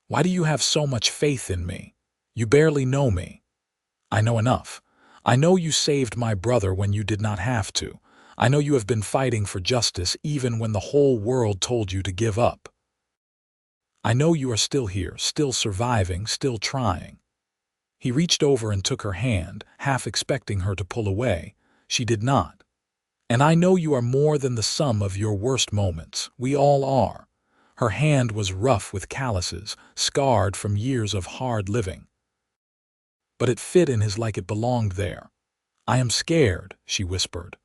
Why do you have so much faith in me? You barely know me. I know enough. I know you saved my brother when you did not have to. I know you have been fighting for justice even when the whole world told you to give up. I know you are still here, still surviving, still trying." He reached over and took her hand, half expecting her to pull away. She did not. "And I know you are more than the sum of your worst moments. We all are." Her hand was rough with calluses, scarred from years of hard living. But it fit in his like it belonged there. "I am scared," she whispered.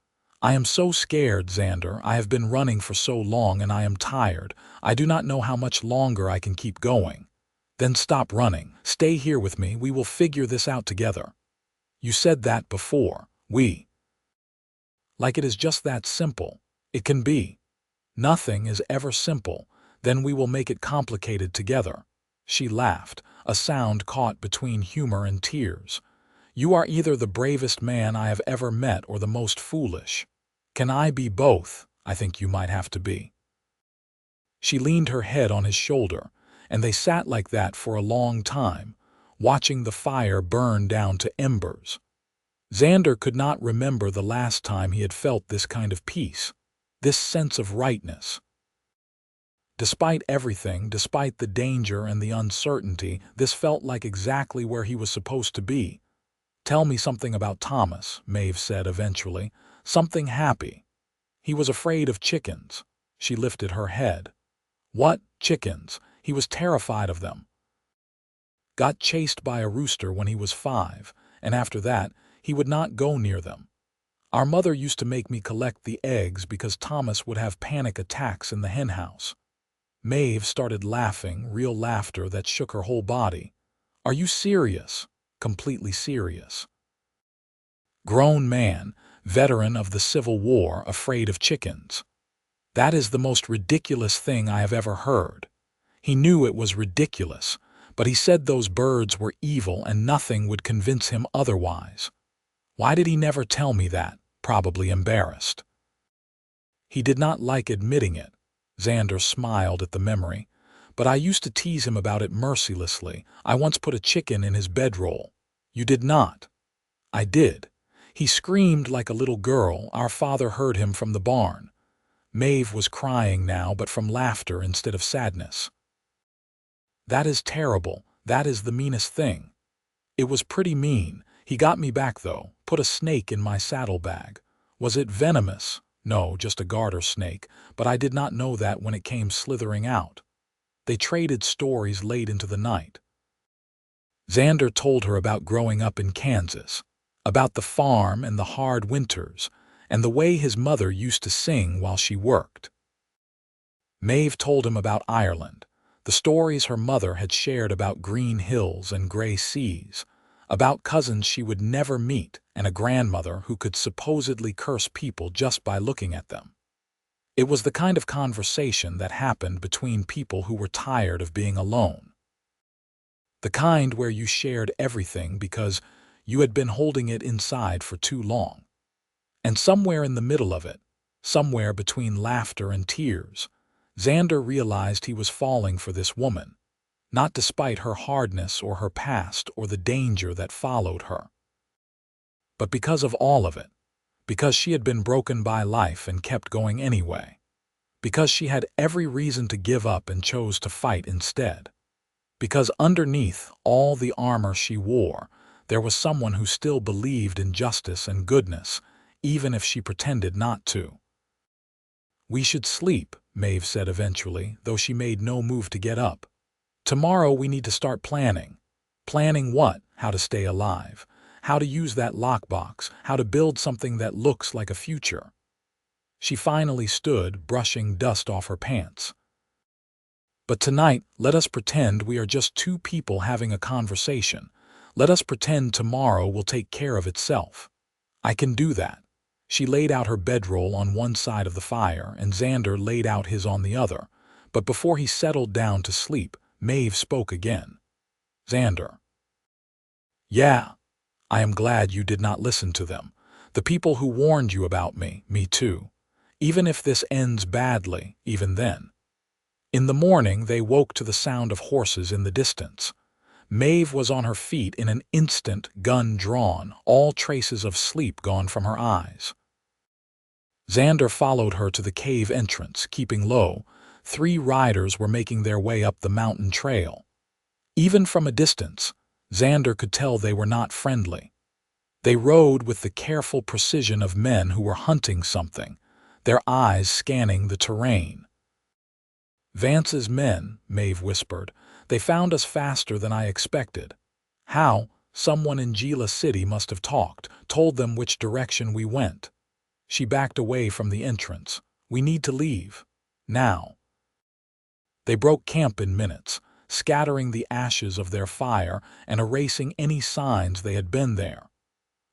"I am so scared, Xander. I have been running for so long and I am tired. I do not know how much longer I can keep going." "Then stop running. Stay here with me. We will figure this out together." "You said that before. We." Like it is just that simple. It can be. Nothing is ever simple. Then we will make it complicated together. She laughed, a sound caught between humor and tears. "You are either the bravest man I have ever met or the most foolish. Can I be both? I think you might have to be." She leaned her head on his shoulder, and they sat like that for a long time, watching the fire burn down to embers. Xander could not remember the last time he had felt this kind of peace, this sense of rightness. Despite everything, despite the danger and the uncertainty, this felt like exactly where he was supposed to be. "Tell me something about Thomas," Maeve said eventually. "Something happy." "He was afraid of chickens." She lifted her head. "What? Chickens? He was terrified of them. Got chased by a rooster when he was 5, and after that, he would not go near them. Our mother used to make me collect the eggs because Thomas would have panic attacks in the henhouse." Maeve started laughing, real laughter that shook her whole body. "Are you serious?" "Completely serious." Grown man, veteran of the Civil War, afraid of chickens. That is the most ridiculous thing I have ever heard. He knew it was ridiculous, but he said those birds were evil and nothing would convince him otherwise. Why did he never tell me that? Probably embarrassed. He did not like admitting it. Xander smiled at the memory. "But I used to tease him about it mercilessly. I once put a chicken in his bedroll." "You did not." "I did. He screamed like a little girl. Our father heard him from the barn." Maeve was crying now, but from laughter instead of sadness. "That is terrible. That is the meanest thing." "It was pretty mean. He got me back, though. Put a snake in my saddlebag." "Was it venomous?" "No, just a garter snake, but I did not know that when it came slithering out." They traded stories late into the night. Xander told her about growing up in Kansas, about the farm and the hard winters, and the way his mother used to sing while she worked. Maeve told him about Ireland, the stories her mother had shared about green hills and gray seas, about cousins she would never meet, and a grandmother who could supposedly curse people just by looking at them. It was the kind of conversation that happened between people who were tired of being alone. The kind where you shared everything because you had been holding it inside for too long. And somewhere in the middle of it, somewhere between laughter and tears, Xander realized he was falling for this woman, not despite her hardness or her past or the danger that followed her, but because of all of it, because she had been broken by life and kept going anyway, because she had every reason to give up and chose to fight instead, because underneath all the armor she wore, there was someone who still believed in justice and goodness, even if she pretended not to. "We should sleep," Maeve said eventually, though she made no move to get up. "Tomorrow we need to start planning." "Planning what?" "How to stay alive. How to use that lockbox. How to build something that looks like a future." She finally stood, brushing dust off her pants. "But tonight, let us pretend we are just two people having a conversation. Let us pretend tomorrow will take care of itself." "I can do that." She laid out her bedroll on one side of the fire, and Xander laid out his on the other. But before he settled down to sleep, Maeve spoke again. "Xander." "Yeah. I am glad you did not listen to them. The people who warned you about me too. Even if this ends badly, even then." In the morning they woke to the sound of horses in the distance. Maeve was on her feet in an instant, gun drawn, all traces of sleep gone from her eyes. Xander followed her to the cave entrance, keeping low, 3 riders were making their way up the mountain trail. Even from a distance, Xander could tell they were not friendly. They rode with the careful precision of men who were hunting something, their eyes scanning the terrain. "Vance's men," Maeve whispered. "They found us faster than I expected." "How?" "Someone in Gila City must have told them which direction we went." She backed away from the entrance. "We need to leave. Now." They broke camp in minutes, scattering the ashes of their fire and erasing any signs they had been there.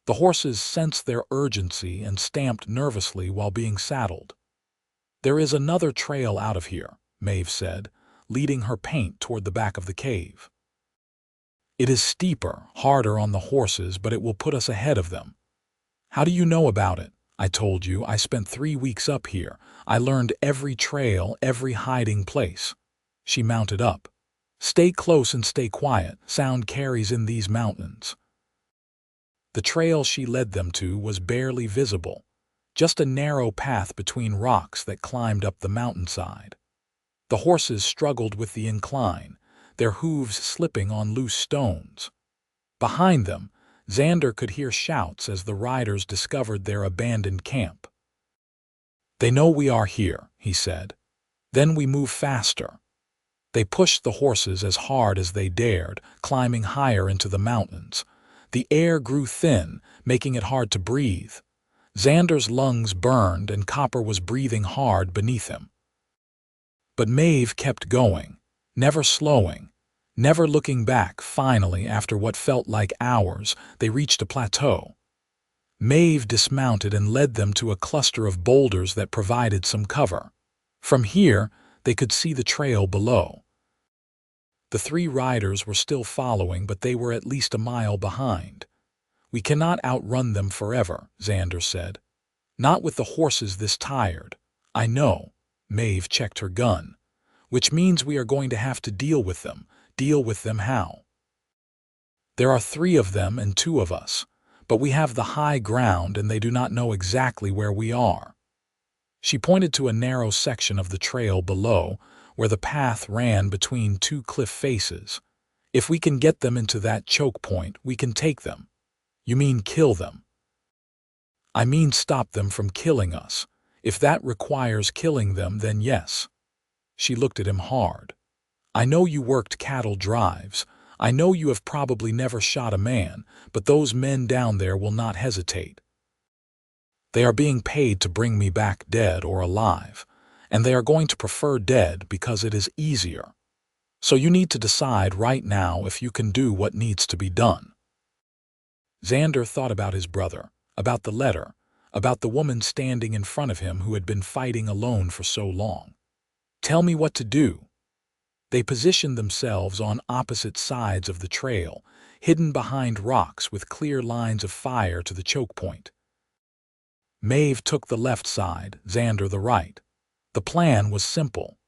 The horses sensed their urgency and stamped nervously while being saddled. "There is another trail out of here," Maeve said, leading her paint toward the back of the cave. "It is steeper, harder on the horses, but it will put us ahead of them." "How do you know about it?" "I told you, I spent 3 weeks up here. I learned every trail, every hiding place." She mounted up. "Stay close and stay quiet. Sound carries in these mountains." The trail she led them to was barely visible, just a narrow path between rocks that climbed up the mountainside. The horses struggled with the incline, their hooves slipping on loose stones. Behind them, Xander could hear shouts as the riders discovered their abandoned camp. "They know we are here," he said. "Then we move faster." They pushed the horses as hard as they dared, climbing higher into the mountains. The air grew thin, making it hard to breathe. Xander's lungs burned and Copper was breathing hard beneath him. But Maeve kept going, never slowing, never looking back. Finally, after what felt like hours, they reached a plateau. Maeve dismounted and led them to a cluster of boulders that provided some cover. From here, they could see the trail below. The 3 riders were still following, but they were at least a mile behind. "We cannot outrun them forever," Xander said. "Not with the horses this tired." "I know." Maeve checked her gun. "Which means we are going to have to deal with them. Deal with them how?" "There are 3 of them and 2 of us, but we have the high ground and they do not know exactly where we are." She pointed to a narrow section of the trail below, where the path ran between 2 cliff faces. "If we can get them into that choke point, we can take them." "You mean kill them?" "I mean stop them from killing us. If that requires killing them, then yes." She looked at him hard. "I know you worked cattle drives. I know you have probably never shot a man, but those men down there will not hesitate. They are being paid to bring me back dead or alive, and they are going to prefer dead because it is easier. So you need to decide right now if you can do what needs to be done." Xander thought about his brother, about the letter, about the woman standing in front of him who had been fighting alone for so long. "Tell me what to do." They positioned themselves on opposite sides of the trail, hidden behind rocks with clear lines of fire to the choke point. Maeve took the left side, Xander the right. The plan was simple.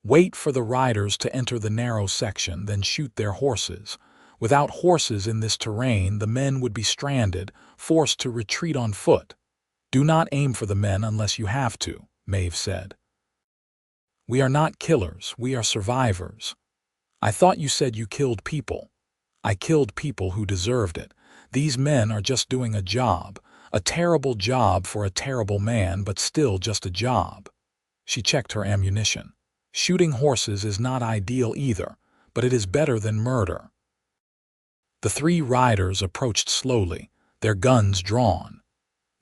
Wait for the riders to enter the narrow section, then shoot their horses. Without horses in this terrain, the men would be stranded, forced to retreat on foot. "Do not aim for the men unless you have to," Maeve said. "We are not killers, we are survivors." "I thought you said you killed people." "I killed people who deserved it. These men are just doing a job. A terrible job for a terrible man, but still just a job." She checked her ammunition. "Shooting horses is not ideal either, but it is better than murder." The 3 riders approached slowly, their guns drawn.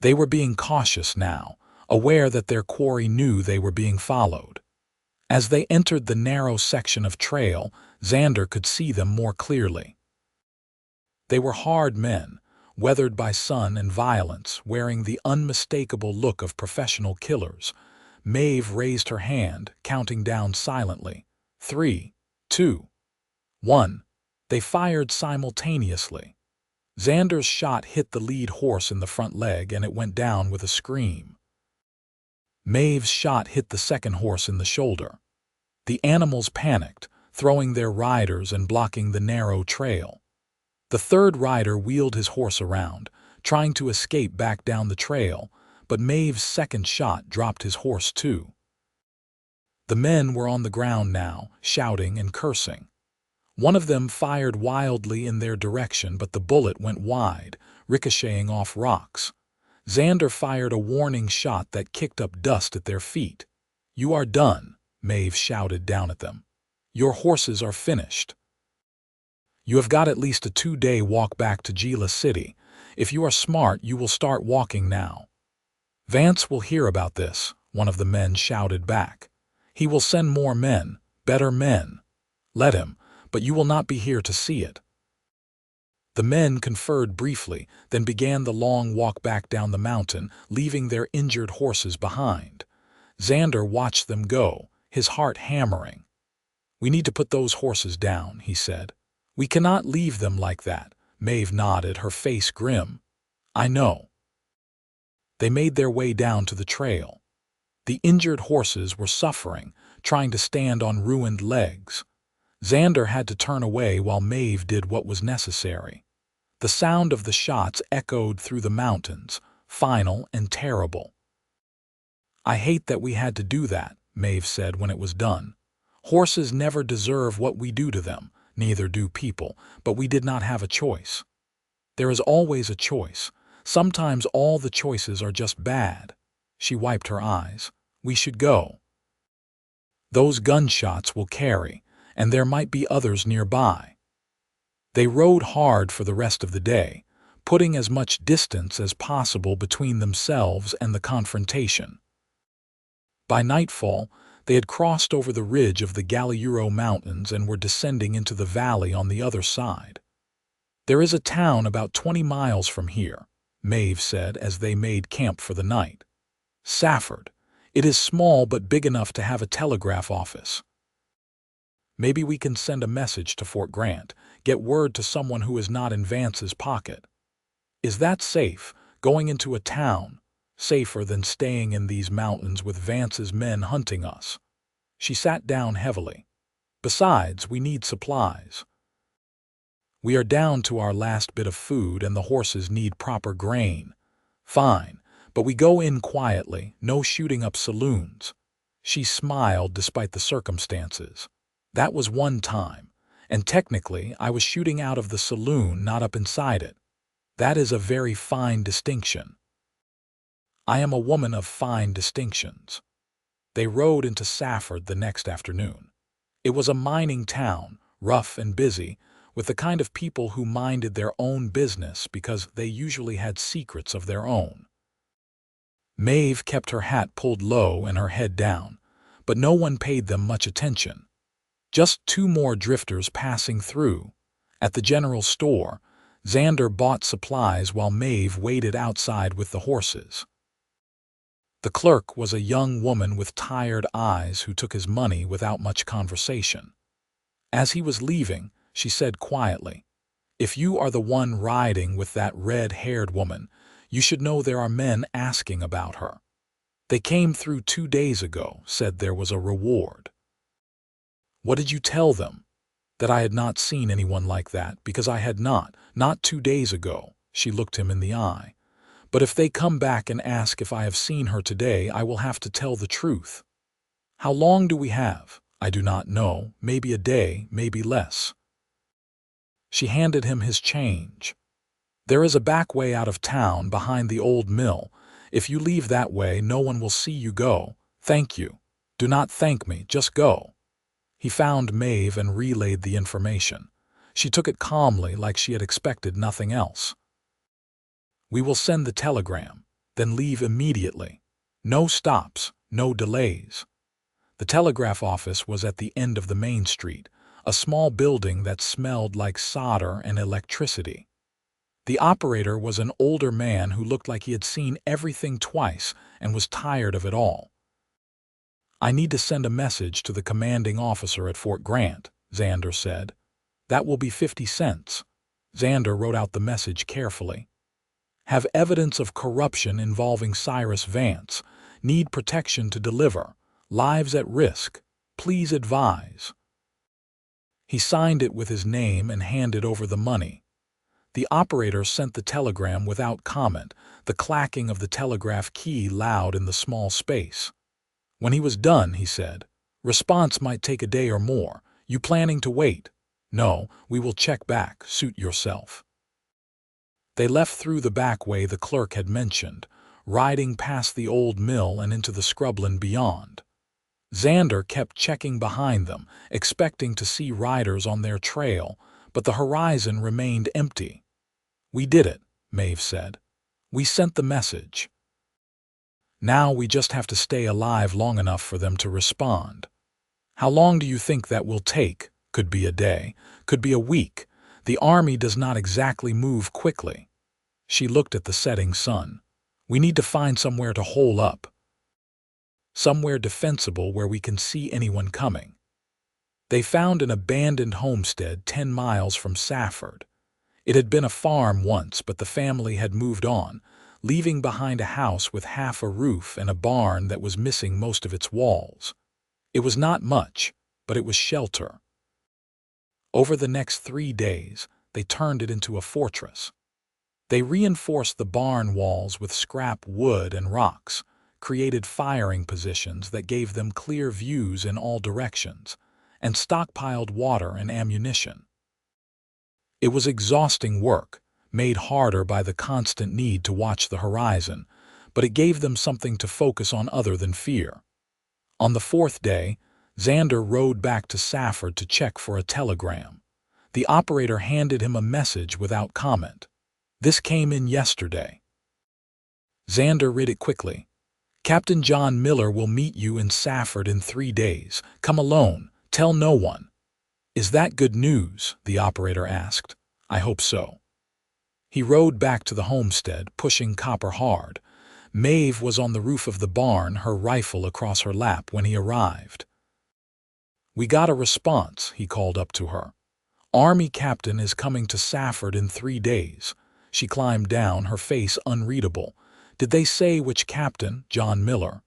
They were being cautious now, aware that their quarry knew they were being followed. As they entered the narrow section of trail, Xander could see them more clearly. They were hard men, weathered by sun and violence, wearing the unmistakable look of professional killers. Maeve raised her hand, counting down silently. 3, 2, 1. They fired simultaneously. Xander's shot hit the lead horse in the front leg and it went down with a scream. Maeve's shot hit the second horse in the shoulder. The animals panicked, throwing their riders and blocking the narrow trail. The third rider wheeled his horse around, trying to escape back down the trail, but Maeve's second shot dropped his horse too. The men were on the ground now, shouting and cursing. One of them fired wildly in their direction, but the bullet went wide, ricocheting off rocks. Xander fired a warning shot that kicked up dust at their feet. "You are done," Maeve shouted down at them. "Your horses are finished. You have got at least a 2-day walk back to Gila City. If you are smart, you will start walking now." "Vance will hear about this," one of the men shouted back. "He will send more men, better men. Let him, but you will not be here to see it." The men conferred briefly, then began the long walk back down the mountain, leaving their injured horses behind. Xander watched them go, his heart hammering. "We need to put those horses down," he said. "We cannot leave them like that." Maeve nodded, her face grim. "I know." They made their way down to the trail. The injured horses were suffering, trying to stand on ruined legs. Xander had to turn away while Maeve did what was necessary. The sound of the shots echoed through the mountains, final and terrible. "I hate that we had to do that," Maeve said when it was done. "Horses never deserve what we do to them, neither do people, but we did not have a choice. There is always a choice. Sometimes all the choices are just bad." She wiped her eyes. "We should go. Those gunshots will carry, and there might be others nearby." They rode hard for the rest of the day, putting as much distance as possible between themselves and the confrontation. By nightfall, they had crossed over the ridge of the Galliuro Mountains and were descending into the valley on the other side. "There is a town about 20 miles from here," Maeve said as they made camp for the night. "Safford. It is small but big enough to have a telegraph office. Maybe we can send a message to Fort Grant, get word to someone who is not in Vance's pocket." "Is that safe, going into a town? Safer than staying in these mountains with Vance's men hunting us?" She sat down heavily. "Besides, we need supplies. We are down to our last bit of food and the horses need proper grain." "Fine, but we go in quietly, no shooting up saloons." She smiled despite the circumstances. "That was one time, and technically I was shooting out of the saloon, not up inside it. That is a very fine distinction." "I am a woman of fine distinctions." They rode into Safford the next afternoon. It was a mining town, rough and busy, with the kind of people who minded their own business because they usually had secrets of their own. Maeve kept her hat pulled low and her head down, but no one paid them much attention. Just 2 more drifters passing through. At the general store, Xander bought supplies while Maeve waited outside with the horses. The clerk was a young woman with tired eyes who took his money without much conversation. As he was leaving, she said quietly, "If you are the one riding with that red-haired woman, you should know there are men asking about her. They came through 2 days ago, said there was a reward." "What did you tell them?" "That I had not seen anyone like that, because I had not 2 days ago." She looked him in the eye. "But if they come back and ask if I have seen her today, I will have to tell the truth." "How long do we have?" "I do not know, maybe a day, maybe less." She handed him his change. "There is a back way out of town behind the old mill. If you leave that way, no one will see you go. Thank you." "Do not thank me, just go." He found Maeve and relayed the information. She took it calmly, like she had expected nothing else. "We will send the telegram, then leave immediately. No stops, no delays." The telegraph office was at the end of the main street, a small building that smelled like solder and electricity. The operator was an older man who looked like he had seen everything twice and was tired of it all. "I need to send a message to the commanding officer at Fort Grant," Xander said. "That will be 50 cents. Xander wrote out the message carefully. "Have evidence of corruption involving Cyrus Vance. Need protection to deliver. Lives at risk. Please advise." He signed it with his name and handed over the money. The operator sent the telegram without comment, the clacking of the telegraph key loud in the small space. When he was done, he said, Response might take a day or more. You planning to wait? No, we will check back. Suit yourself. They left through the back way the clerk had mentioned, riding past the old mill and into the scrubland beyond. Xander kept checking behind them, expecting to see riders on their trail, but the horizon remained empty. We did it, Maeve said. We sent the message. Now we just have to stay alive long enough for them to respond. How long do you think that will take? Could be a day, could be a week. The army does not exactly move quickly. She looked at the setting sun. We need to find somewhere to hole up. Somewhere defensible where we can see anyone coming. They found an abandoned homestead 10 miles from Safford. It had been a farm once, but the family had moved on, leaving behind a house with half a roof and a barn that was missing most of its walls. It was not much, but it was shelter. Over the next 3 days, they turned it into a fortress. They reinforced the barn walls with scrap wood and rocks, created firing positions that gave them clear views in all directions, and stockpiled water and ammunition. It was exhausting work, made harder by the constant need to watch the horizon, but it gave them something to focus on other than fear. On the 4th day, Xander rode back to Safford to check for a telegram. The operator handed him a message without comment. This came in yesterday. Xander read it quickly. Captain John Miller will meet you in Safford in 3 days. Come alone. Tell no one. Is that good news? The operator asked. I hope so. He rode back to the homestead, pushing Copper hard. Maeve was on the roof of the barn, her rifle across her lap when he arrived. We got a response, he called up to her. Army captain is coming to Safford in 3 days. She climbed down, her face unreadable. Did they say which captain? John Miller.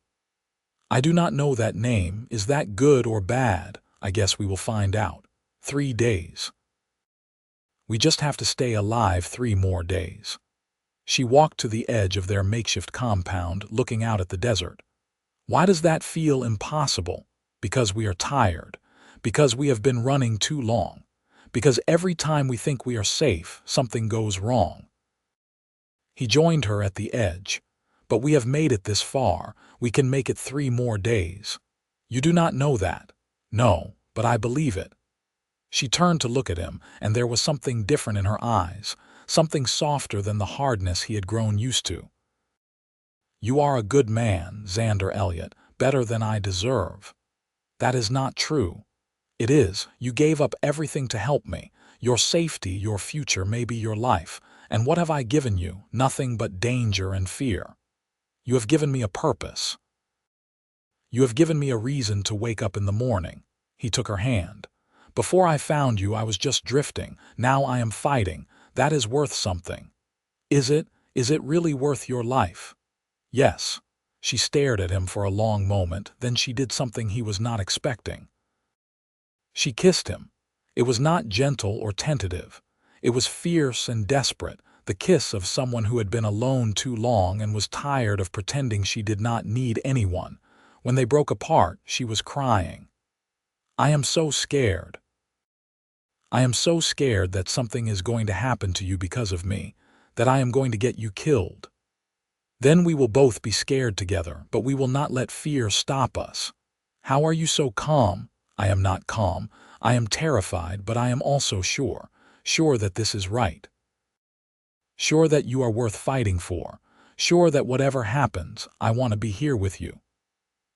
I do not know that name. Is that good or bad? I guess we will find out. 3 days. We just have to stay alive 3 more days. She walked to the edge of their makeshift compound, looking out at the desert. Why does that feel impossible? Because we are tired. Because we have been running too long. Because every time we think we are safe, something goes wrong. He joined her at the edge. But we have made it this far. We can make it 3 more days. You do not know that. No, but I believe it. She turned to look at him, and there was something different in her eyes, something softer than the hardness he had grown used to. You are a good man, Xander Elliott, better than I deserve. That is not true. It is. You gave up everything to help me. Your safety, your future, maybe your life. And what have I given you? Nothing but danger and fear. You have given me a purpose. You have given me a reason to wake up in the morning. He took her hand. Before I found you, I was just drifting. Now I am fighting. That is worth something. Is it? Is it really worth your life? Yes. She stared at him for a long moment, then she did something he was not expecting. She kissed him. It was not gentle or tentative. It was fierce and desperate, the kiss of someone who had been alone too long and was tired of pretending she did not need anyone. When they broke apart, she was crying. I am so scared. I am so scared that something is going to happen to you because of me, that I am going to get you killed. Then we will both be scared together, but we will not let fear stop us. How are you so calm? I am not calm. I am terrified, but I am also sure that this is right. Sure that you are worth fighting for. Sure that whatever happens, I want to be here with you.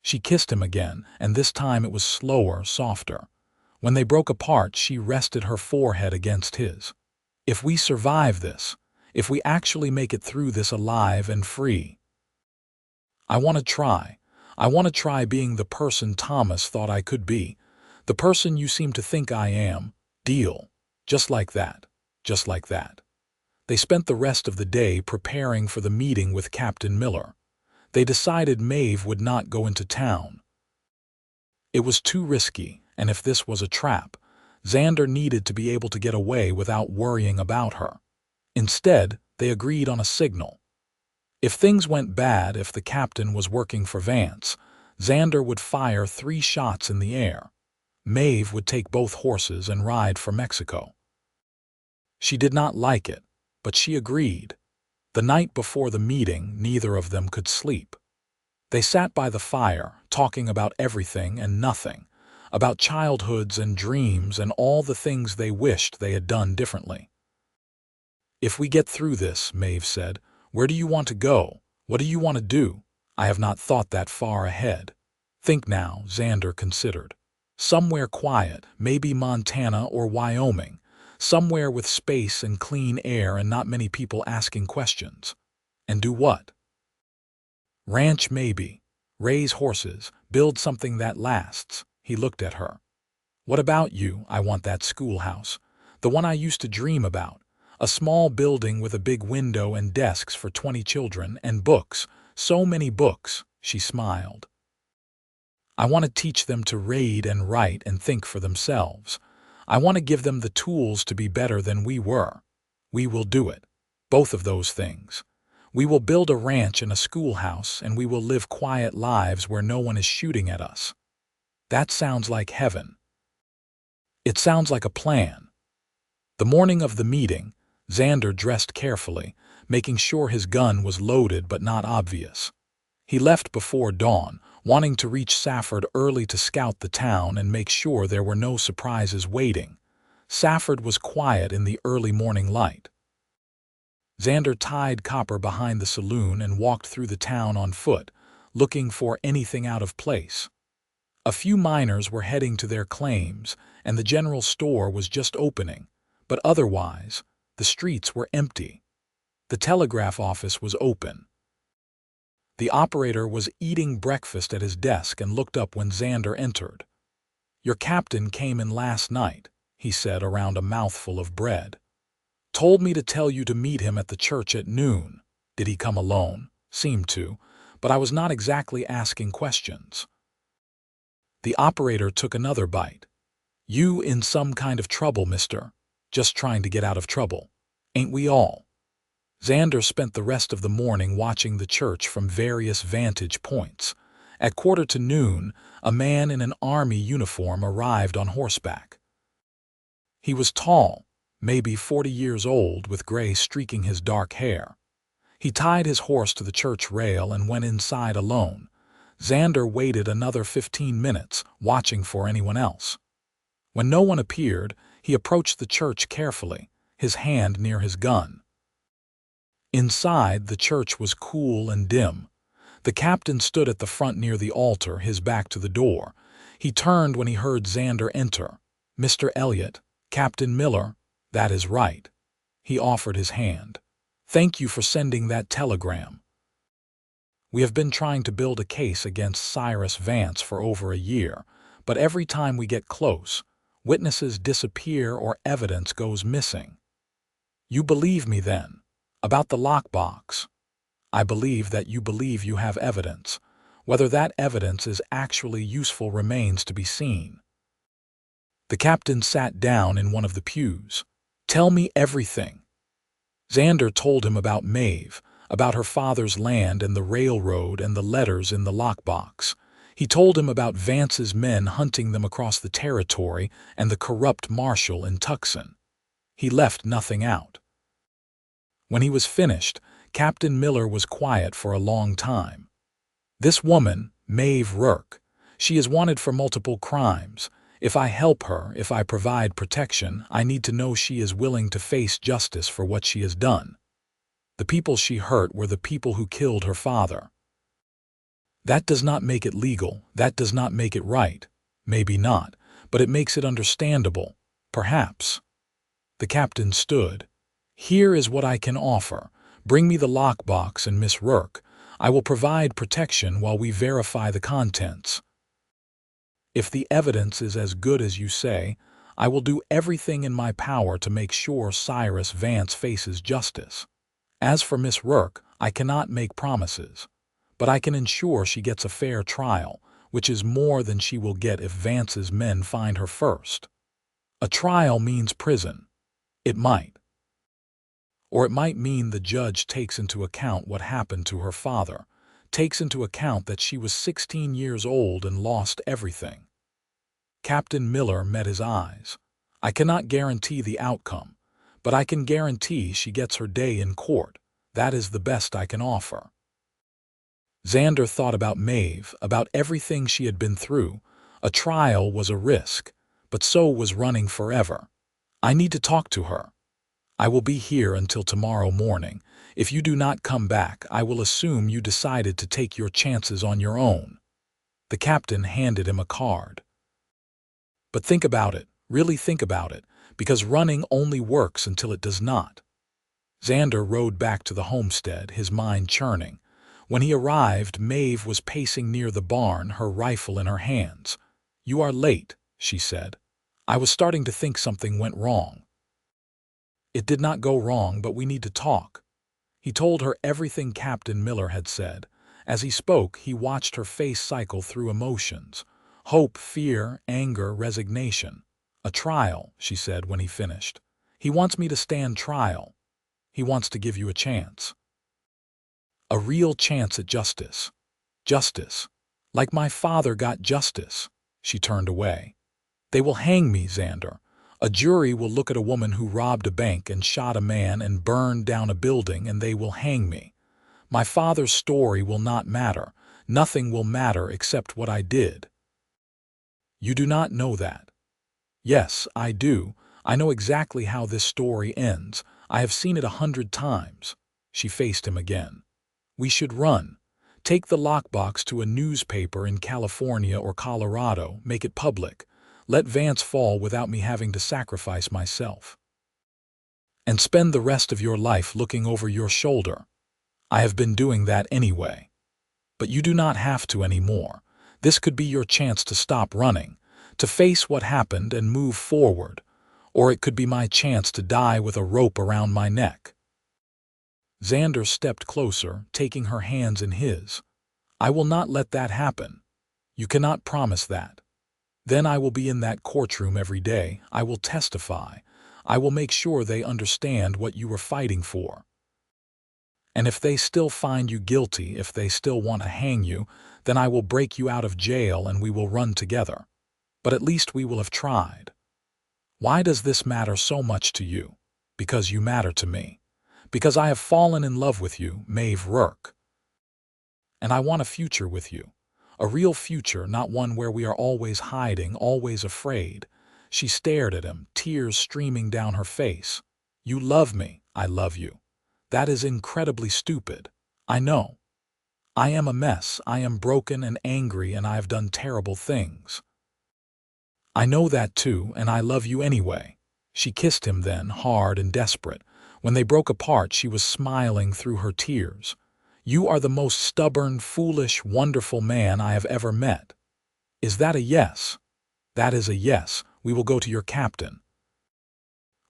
She kissed him again, and this time it was slower, softer. When they broke apart, she rested her forehead against his. If we survive this, if we actually make it through this alive and free, I want to try. I want to try being the person Thomas thought I could be, the person you seem to think I am. Deal. Just like that. Just like that. They spent the rest of the day preparing for the meeting with Captain Miller. They decided Maeve would not go into town. It was too risky, and if this was a trap, Xander needed to be able to get away without worrying about her. Instead, they agreed on a signal. If things went bad, if the captain was working for Vance, Xander would fire 3 shots in the air. Maeve would take both horses and ride for Mexico. She did not like it, but she agreed. The night before the meeting, neither of them could sleep. They sat by the fire, talking about everything and nothing, about childhoods and dreams and all the things they wished they had done differently. "If we get through this," Maeve said, "where do you want to go? What do you want to do?" "I have not thought that far ahead." "Think now," Xander considered. "Somewhere quiet, maybe Montana or Wyoming, somewhere with space and clean air and not many people asking questions." "And do what?" "Ranch maybe. Raise horses, build something that lasts." He looked at her. "What about you?" "I want that schoolhouse. The one I used to dream about. A small building with a big window and desks for 20 children and books. So many books." She smiled. "I want to teach them to read and write and think for themselves. I want to give them the tools to be better than we were." "We will do it. Both of those things. We will build a ranch and a schoolhouse, and we will live quiet lives where no one is shooting at us." "That sounds like heaven." "It sounds like a plan." The morning of the meeting, Xander dressed carefully, making sure his gun was loaded but not obvious. He left before dawn, wanting to reach Safford early to scout the town and make sure there were no surprises waiting. Safford was quiet in the early morning light. Xander tied Copper behind the saloon and walked through the town on foot, looking for anything out of place. A few miners were heading to their claims, and the general store was just opening, but otherwise, the streets were empty. The telegraph office was open. The operator was eating breakfast at his desk and looked up when Xander entered. "Your captain came in last night," he said around a mouthful of bread. "Told me to tell you to meet him at the church at noon." "Did he come alone?" "Seemed to, but I was not exactly asking questions." The operator took another bite. "You in some kind of trouble, mister?" "Just trying to get out of trouble. Ain't we all?" Xander spent the rest of the morning watching the church from various vantage points. At 12:45, a man in an army uniform arrived on horseback. He was tall, maybe 40 years old, with gray streaking his dark hair. He tied his horse to the church rail and went inside alone. Xander waited another 15 minutes, watching for anyone else. When no one appeared, he approached the church carefully, his hand near his gun. Inside, the church was cool and dim. The captain stood at the front near the altar, his back to the door. He turned when he heard Xander enter. "Mr. Elliott, Captain Miller." "That is right." He offered his hand. "Thank you for sending that telegram. We have been trying to build a case against Cyrus Vance for over a year, but every time we get close, witnesses disappear or evidence goes missing." "You believe me then? About the lockbox?" "I believe that you believe you have evidence. Whether that evidence is actually useful remains to be seen." The captain sat down in one of the pews. "Tell me everything." Xander told him about Maeve, about her father's land and the railroad and the letters in the lockbox. He told him about Vance's men hunting them across the territory and the corrupt marshal in Tucson. He left nothing out. When he was finished, Captain Miller was quiet for a long time. "This woman, Maeve Rourke, she is wanted for multiple crimes. If I help her, if I provide protection, I need to know she is willing to face justice for what she has done. The people she hurt were the people who killed her father. That does not make it legal, that does not make it right. Maybe not, but it makes it understandable, perhaps." The captain stood. "Here is what I can offer. Bring me the lockbox and Miss Rourke. I will provide protection while we verify the contents. If the evidence is as good as you say, I will do everything in my power to make sure Cyrus Vance faces justice. As for Miss Rourke, I cannot make promises, but I can ensure she gets a fair trial, which is more than she will get if Vance's men find her first. A trial means prison. It might. Or it might mean the judge takes into account what happened to her father, takes into account that she was 16 years old and lost everything. Captain Miller met his eyes. I cannot guarantee the outcome, but I can guarantee she gets her day in court. That is the best I can offer. Xander thought about Maeve, about everything she had been through. A trial was a risk, but so was running forever. I need to talk to her. I will be here until tomorrow morning. If you do not come back, I will assume you decided to take your chances on your own. The captain handed him a card. But think about it, really think about it, because running only works until it does not. Xander rode back to the homestead, his mind churning. When he arrived, Maeve was pacing near the barn, her rifle in her hands. "You are late," she said. "I was starting to think something went wrong." "It did not go wrong, but we need to talk." He told her everything Captain Miller had said. As he spoke, he watched her face cycle through emotions. Hope, fear, anger, resignation. "A trial," she said when he finished. "He wants me to stand trial. He wants to give you a chance. A real chance at justice. Justice. Like my father got justice." She turned away. "They will hang me, Xander. A jury will look at a woman who robbed a bank and shot a man and burned down a building, and they will hang me. My father's story will not matter. Nothing will matter except what I did." "You do not know that." "Yes, I do. I know exactly how this story ends. I have seen it 100 times. She faced him again. "We should run. Take the lockbox to a newspaper in California or Colorado, make it public. Let Vance fall without me having to sacrifice myself. And spend the rest of your life looking over your shoulder. I have been doing that anyway. But you do not have to anymore. This could be your chance to stop running, to face what happened and move forward. Or it could be my chance to die with a rope around my neck." Xander stepped closer, taking her hands in his. "I will not let that happen. You cannot promise that. Then I will be in that courtroom every day. I will testify. I will make sure they understand what you were fighting for. And if they still find you guilty, if they still want to hang you, then I will break you out of jail and we will run together. But at least we will have tried. Why does this matter so much to you? Because you matter to me. Because I have fallen in love with you, Maeve Rourke. And I want a future with you. A real future, not one where we are always hiding, always afraid." She stared at him, tears streaming down her face. "You love me. I love you. That is incredibly stupid. I know. I am a mess. I am broken and angry, and I have done terrible things. I know that too, and I love you anyway." She kissed him then, hard and desperate. When they broke apart, she was smiling through her tears. "You are the most stubborn, foolish, wonderful man I have ever met. Is that a yes?" "That is a yes. We will go to your captain.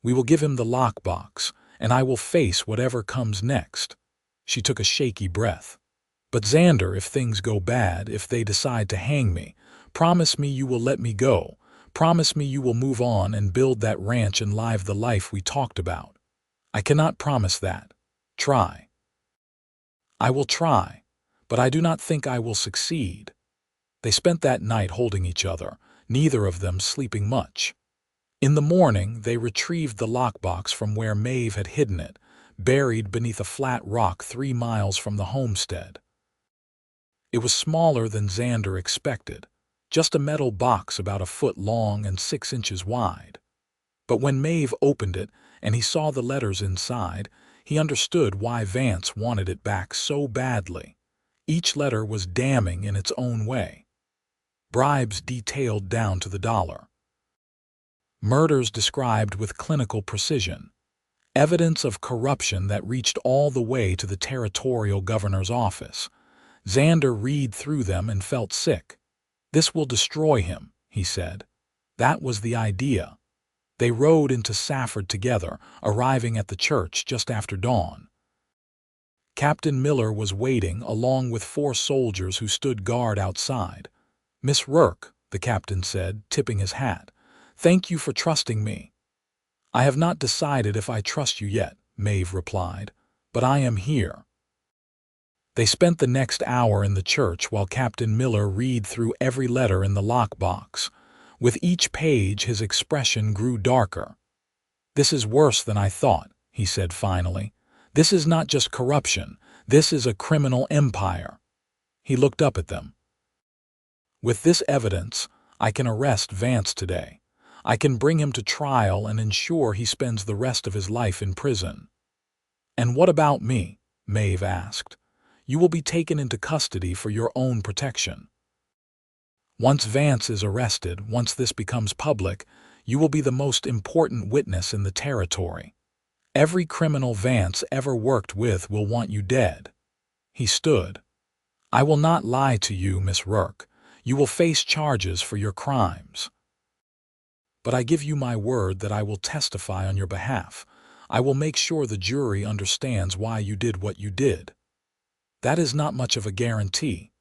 We will give him the lockbox, and I will face whatever comes next." She took a shaky breath. "But Xander, if things go bad, if they decide to hang me, promise me you will let me go. Promise me you will move on and build that ranch and live the life we talked about." "I cannot promise that. Try." "I will try, but I do not think I will succeed." They spent that night holding each other, neither of them sleeping much. In the morning, they retrieved the lockbox from where Maeve had hidden it, buried beneath a flat rock 3 miles from the homestead. It was smaller than Xander expected, just a metal box about a foot long and 6 inches wide. But when Maeve opened it and he saw the letters inside, he understood why Vance wanted it back so badly. Each letter was damning in its own way. Bribes detailed down to the dollar. Murders described with clinical precision. Evidence of corruption that reached all the way to the territorial governor's office. Xander read through them and felt sick. "This will destroy him," he said. That was the idea. They rode into Safford together, arriving at the church just after dawn. Captain Miller was waiting, along with 4 soldiers who stood guard outside. "Miss Rourke," the captain said, tipping his hat, "thank you for trusting me." "I have not decided if I trust you yet," Maeve replied, "but I am here." They spent the next hour in the church while Captain Miller read through every letter in the lockbox. With each page his expression grew darker. "This is worse than I thought," he said finally. "This is not just corruption. This is a criminal empire." He looked up at them. "With this evidence, I can arrest Vance today. I can bring him to trial and ensure he spends the rest of his life in prison." "And what about me?" Maeve asked. "You will be taken into custody for your own protection. Once Vance is arrested, once this becomes public, you will be the most important witness in the territory. Every criminal Vance ever worked with will want you dead." He stood. "I will not lie to you, Miss Rourke. You will face charges for your crimes. But I give you my word that I will testify on your behalf. I will make sure the jury understands why you did what you did." "That is not much of a guarantee."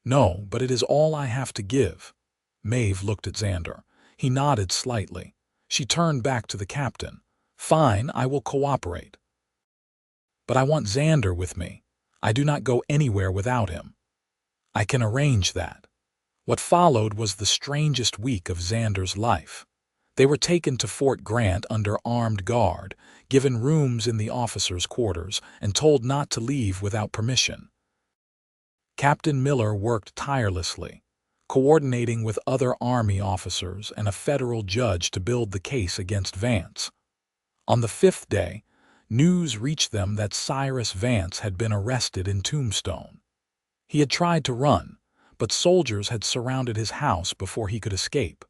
"No, but it is all I have to give." Maeve looked at Xander. He nodded slightly. She turned back to the captain. "Fine, I will cooperate. But I want Xander with me. I do not go anywhere without him." "I can arrange that." What followed was the strangest week of Xander's life. They were taken to Fort Grant under armed guard, given rooms in the officers' quarters, and told not to leave without permission. Captain Miller worked tirelessly, coordinating with other Army officers and a federal judge to build the case against Vance. On the fifth day, news reached them that Cyrus Vance had been arrested in Tombstone. He had tried to run, but soldiers had surrounded his house before he could escape.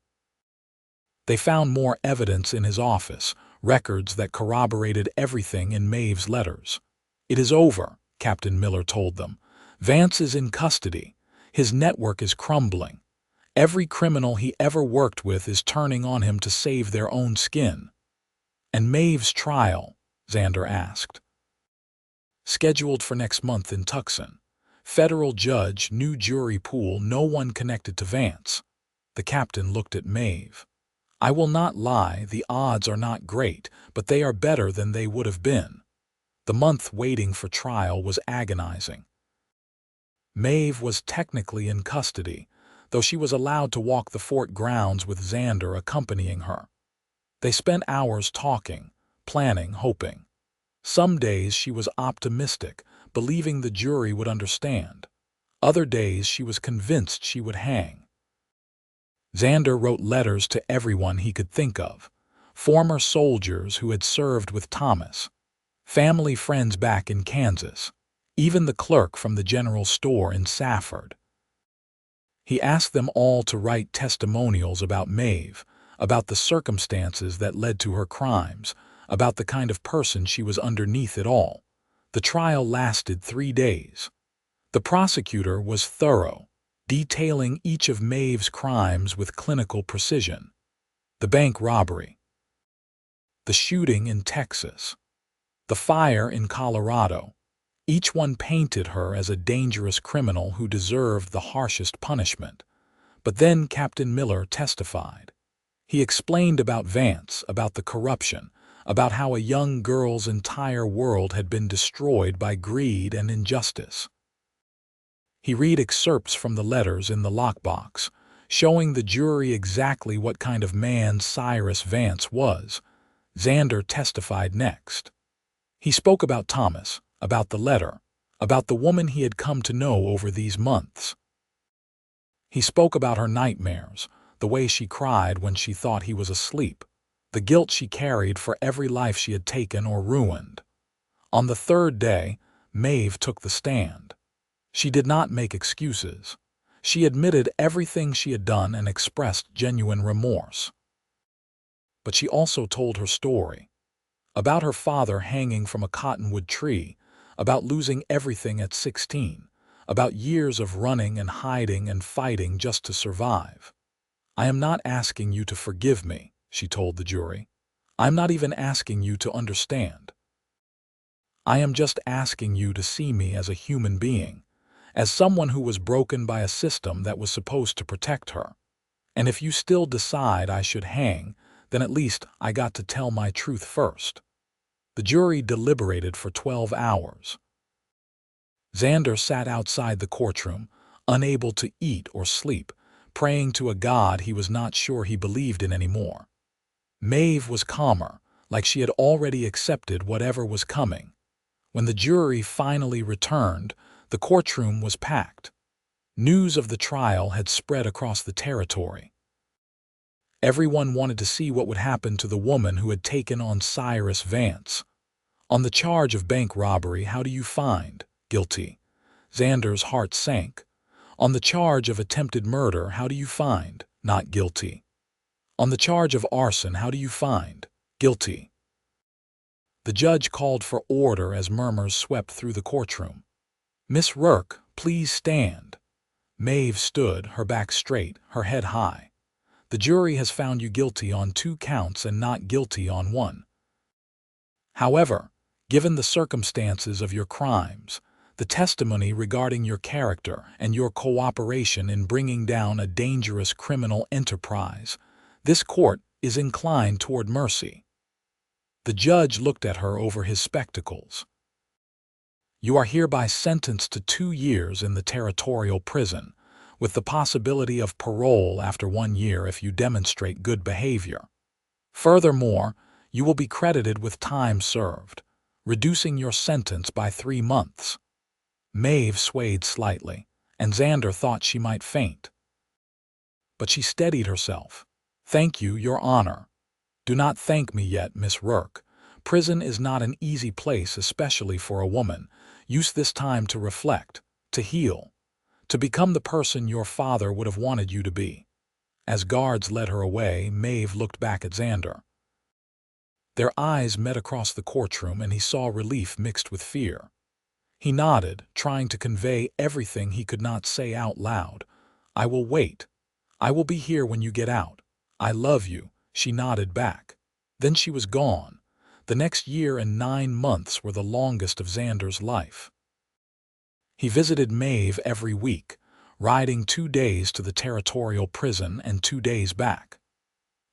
They found more evidence in his office, records that corroborated everything in Maeve's letters. "It is over," Captain Miller told them. "Vance is in custody. His network is crumbling. Every criminal he ever worked with is turning on him to save their own skin." "And Maeve's trial?" Xander asked. "Scheduled for next month in Tucson. Federal judge, new jury pool, no one connected to Vance." The captain looked at Maeve. "I will not lie, the odds are not great, but they are better than they would have been." The month waiting for trial was agonizing. Maeve was technically in custody, though she was allowed to walk the fort grounds with Xander accompanying her. They spent hours talking, planning, hoping. Some days she was optimistic, believing the jury would understand. Other days she was convinced she would hang. Xander wrote letters to everyone he could think of. Former soldiers who had served with Thomas. Family friends back in Kansas. Even the clerk from the general store in Safford. He asked them all to write testimonials about Maeve, about the circumstances that led to her crimes, about the kind of person she was underneath it all. The trial lasted 3 days. The prosecutor was thorough, detailing each of Maeve's crimes with clinical precision. The bank robbery, the shooting in Texas, the fire in Colorado. Each one painted her as a dangerous criminal who deserved the harshest punishment. But then Captain Miller testified. He explained about Vance, about the corruption, about how a young girl's entire world had been destroyed by greed and injustice. He read excerpts from the letters in the lockbox, showing the jury exactly what kind of man Cyrus Vance was. Xander testified next. He spoke about Thomas, about the letter, about the woman he had come to know over these months. He spoke about her nightmares, the way she cried when she thought he was asleep, the guilt she carried for every life she had taken or ruined. On the third day, Maeve took the stand. She did not make excuses. She admitted everything she had done and expressed genuine remorse. But she also told her story. About her father hanging from a cottonwood tree, about losing everything at 16, about years of running and hiding and fighting just to survive. "I am not asking you to forgive me," she told the jury. "I'm not even asking you to understand. I am just asking you to see me as a human being, as someone who was broken by a system that was supposed to protect her. And if you still decide I should hang, then at least I got to tell my truth first." The jury deliberated for 12 hours. Xander sat outside the courtroom, unable to eat or sleep, praying to a God he was not sure he believed in anymore. Maeve was calmer, like she had already accepted whatever was coming. When the jury finally returned, the courtroom was packed. News of the trial had spread across the territory. Everyone wanted to see what would happen to the woman who had taken on Cyrus Vance. On the charge of bank robbery, how do you find? Guilty. Xander's heart sank. On the charge of attempted murder, how do you find? Not guilty. On the charge of arson, how do you find? Guilty. The judge called for order as murmurs swept through the courtroom. Miss Rourke, please stand. Maeve stood, her back straight, her head high. The jury has found you guilty on 2 counts and not guilty on 1. However, given the circumstances of your crimes, the testimony regarding your character and your cooperation in bringing down a dangerous criminal enterprise, this court is inclined toward mercy. The judge looked at her over his spectacles. You are hereby sentenced to 2 years in the territorial prison, with the possibility of parole after 1 year if you demonstrate good behavior. Furthermore, you will be credited with time served, reducing your sentence by 3 months. Maeve swayed slightly, and Xander thought she might faint. But she steadied herself. Thank you, Your Honor. Do not thank me yet, Miss Rourke. Prison is not an easy place, especially for a woman. Use this time to reflect, to heal, to become the person your father would have wanted you to be. As guards led her away, Maeve looked back at Xander. Their eyes met across the courtroom, and he saw relief mixed with fear. He nodded, trying to convey everything he could not say out loud. I will wait. I will be here when you get out. I love you, she nodded back. Then she was gone. The next year and 9 months were the longest of Xander's life. He visited Maeve every week, riding 2 days to the territorial prison and 2 days back.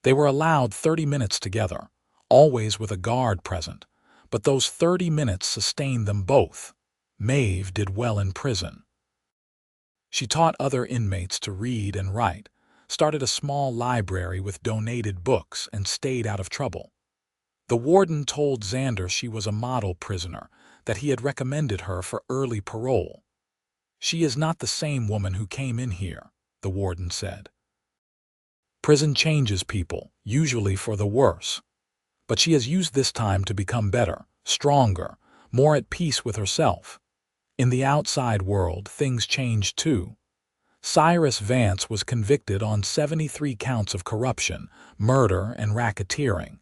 They were allowed 30 minutes together, always with a guard present, but those 30 minutes sustained them both. Maeve did well in prison. She taught other inmates to read and write, started a small library with donated books, and stayed out of trouble. The warden told Xander she was a model prisoner, that he had recommended her for early parole. She is not the same woman who came in here, the warden said. Prison changes people, usually for the worse. But she has used this time to become better, stronger, more at peace with herself. In the outside world, things changed too. Cyrus Vance was convicted on 73 counts of corruption, murder, and racketeering.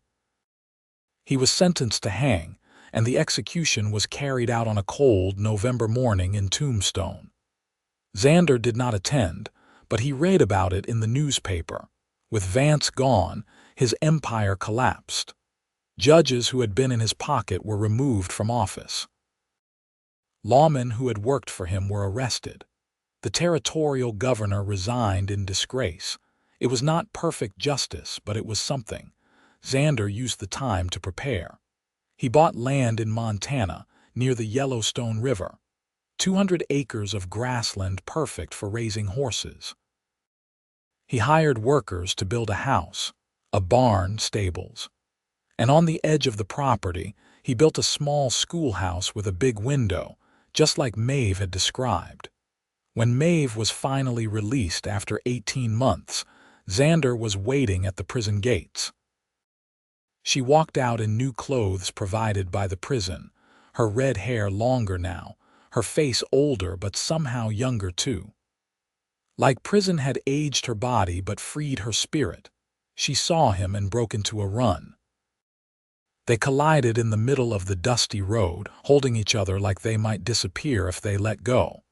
He was sentenced to hang, and the execution was carried out on a cold November morning in Tombstone. Xander did not attend, but he read about it in the newspaper. With Vance gone, his empire collapsed. Judges who had been in his pocket were removed from office. Lawmen who had worked for him were arrested. The territorial governor resigned in disgrace. It was not perfect justice, but it was something. Xander used the time to prepare. He bought land in Montana, near the Yellowstone River. 200 acres of grassland perfect for raising horses. He hired workers to build a house, a barn, stables. And on the edge of the property, he built a small schoolhouse with a big window, just like Maeve had described. When Maeve was finally released after 18 months, Xander was waiting at the prison gates. She walked out in new clothes provided by the prison, her red hair longer now, her face older but somehow younger too. Like prison had aged her body but freed her spirit. She saw him and broke into a run. They collided in the middle of the dusty road, holding each other like they might disappear if they let go.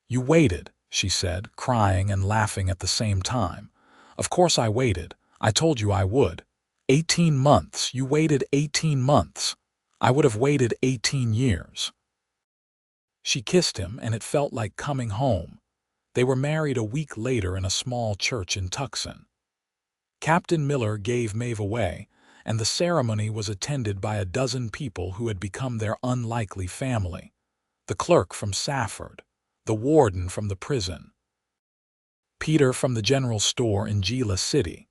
You waited, she said, crying and laughing at the same time. Of course I waited. I told you I would. 18 months. You waited 18 months. I would have waited 18 years. She kissed him, and it felt like coming home. They were married a week later in a small church in Tucson. Captain Miller gave Maeve away, and the ceremony was attended by a dozen people who had become their unlikely family. the clerk from Safford, the warden from the prison, Peter from the general store in Gila City.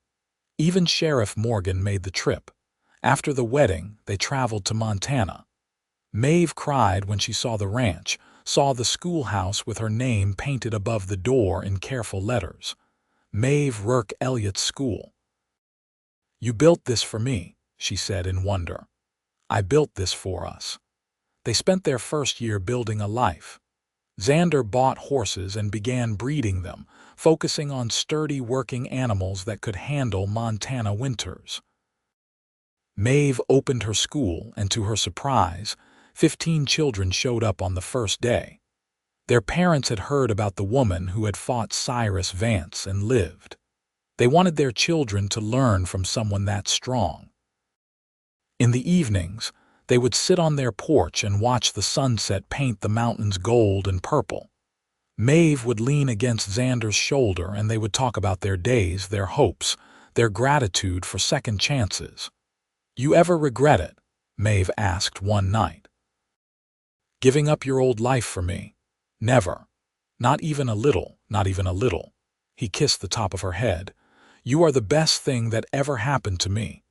Even Sheriff Morgan made the trip. After the wedding, they traveled to Montana. Maeve cried when she saw the ranch, saw the schoolhouse with her name painted above the door in careful letters. Maeve Rourke Elliott's School. "You built this for me," she said in wonder. "I built this for us." They spent their first year building a life. Xander bought horses and began breeding them, focusing on sturdy working animals that could handle Montana winters. Maeve opened her school, and to her surprise, 15 children showed up on the first day. Their parents had heard about the woman who had fought Cyrus Vance and lived. They wanted their children to learn from someone that strong. In the evenings, they would sit on their porch and watch the sunset paint the mountains gold and purple. Maeve would lean against Xander's shoulder and they would talk about their days, their hopes, their gratitude for second chances. "You ever regret it?" Maeve asked one night. "Giving up your old life for me? Never. Not even a little, not even a little." He kissed the top of her head. "You are the best thing that ever happened to me.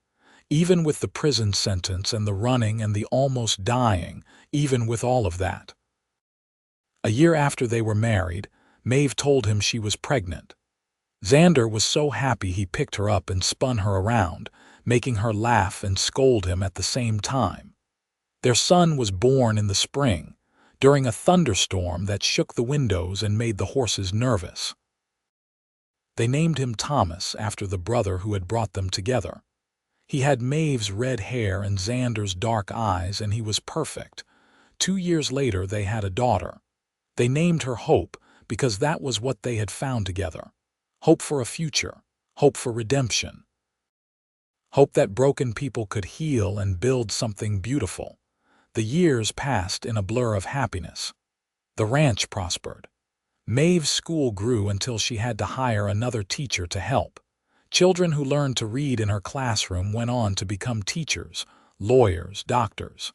Even with the prison sentence and the running and the almost dying, even with all of that." A year after they were married, Maeve told him she was pregnant. Xander was so happy he picked her up and spun her around, making her laugh and scold him at the same time. Their son was born in the spring, during a thunderstorm that shook the windows and made the horses nervous. They named him Thomas after the brother who had brought them together. He had Maeve's red hair and Xander's dark eyes, and he was perfect. 2 years later, they had a daughter. They named her Hope because that was what they had found together. Hope for a future, hope for redemption. Hope that broken people could heal and build something beautiful. The years passed in a blur of happiness. The ranch prospered. Maeve's school grew until she had to hire another teacher to help. Children who learned to read in her classroom went on to become teachers, lawyers, doctors.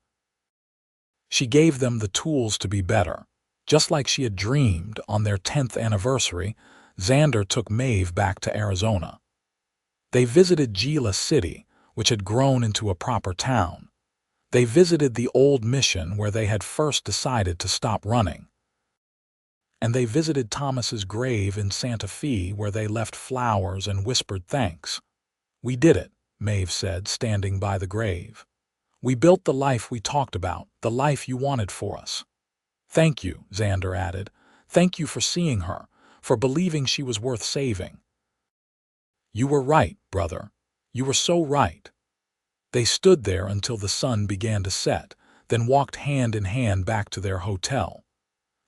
She gave them the tools to be better. Just like she had dreamed, on their 10th anniversary, Xander took Maeve back to Arizona. They visited Gila City, which had grown into a proper town. They visited the old mission where they had first decided to stop running. And they visited Thomas's grave in Santa Fe where they left flowers and whispered thanks. "We did it," Maeve said, standing by the grave. "We built the life we talked about, the life you wanted for us." "Thank you," Xander added. "Thank you for seeing her, for believing she was worth saving." "You were right, brother. You were so right." They stood there until the sun began to set, then walked hand in hand back to their hotel.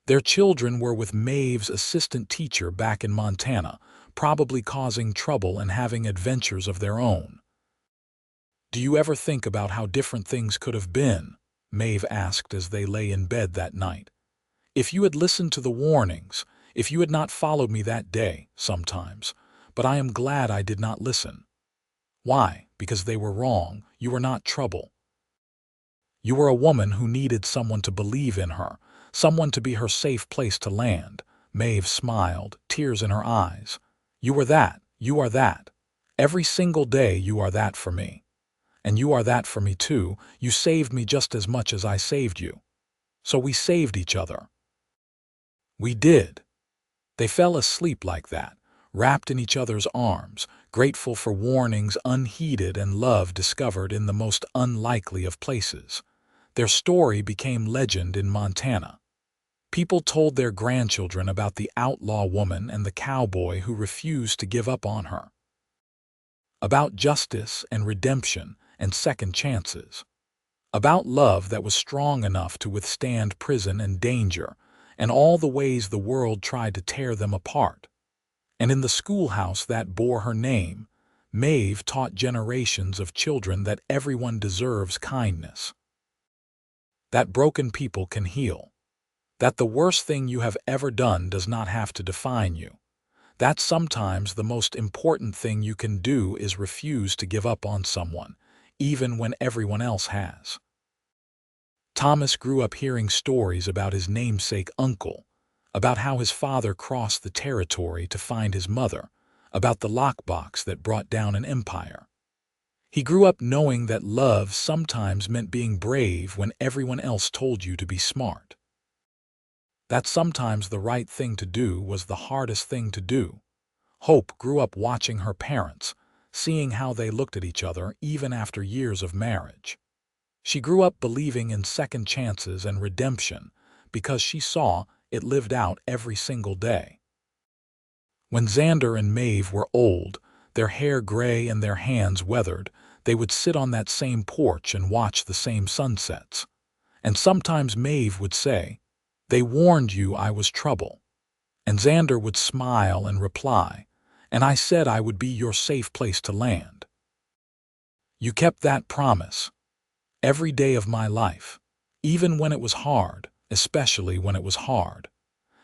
Their children were with Maeve's assistant teacher back in Montana, probably causing trouble and having adventures of their own. "Do you ever think about how different things could have been?" Maeve asked as they lay in bed that night. "If you had listened to the warnings, if you had not followed me that day, sometimes, but I am glad I did not listen." "Why? Because they were wrong. You were not trouble. You were a woman who needed someone to believe in her, someone to be her safe place to land." Maeve smiled, tears in her eyes. "You were that. You are that. Every single day you are that for me. And you are that for me too. You saved me just as much as I saved you. So we saved each other." "We did." They fell asleep like that, wrapped in each other's arms, grateful for warnings unheeded and love discovered in the most unlikely of places. Their story became legend in Montana. People told their grandchildren about the outlaw woman and the cowboy who refused to give up on her. About justice and redemption and second chances. About love that was strong enough to withstand prison and danger, and all the ways the world tried to tear them apart. And in the schoolhouse that bore her name, Maeve taught generations of children that everyone deserves kindness. That broken people can heal. That the worst thing you have ever done does not have to define you. That sometimes the most important thing you can do is refuse to give up on someone, even when everyone else has. Thomas grew up hearing stories about his namesake uncle, about how his father crossed the territory to find his mother, about the lockbox that brought down an empire. He grew up knowing that love sometimes meant being brave when everyone else told you to be smart. That sometimes the right thing to do was the hardest thing to do. Hope grew up watching her parents, seeing how they looked at each other even after years of marriage. She grew up believing in second chances and redemption because she saw it lived out every single day. When Xander and Maeve were old, their hair gray and their hands weathered, they would sit on that same porch and watch the same sunsets. And sometimes Maeve would say, "They warned you I was trouble." And Xander would smile and reply, "And I said I would be your safe place to land." You kept that promise. Every day of my life, even when it was hard, especially when it was hard.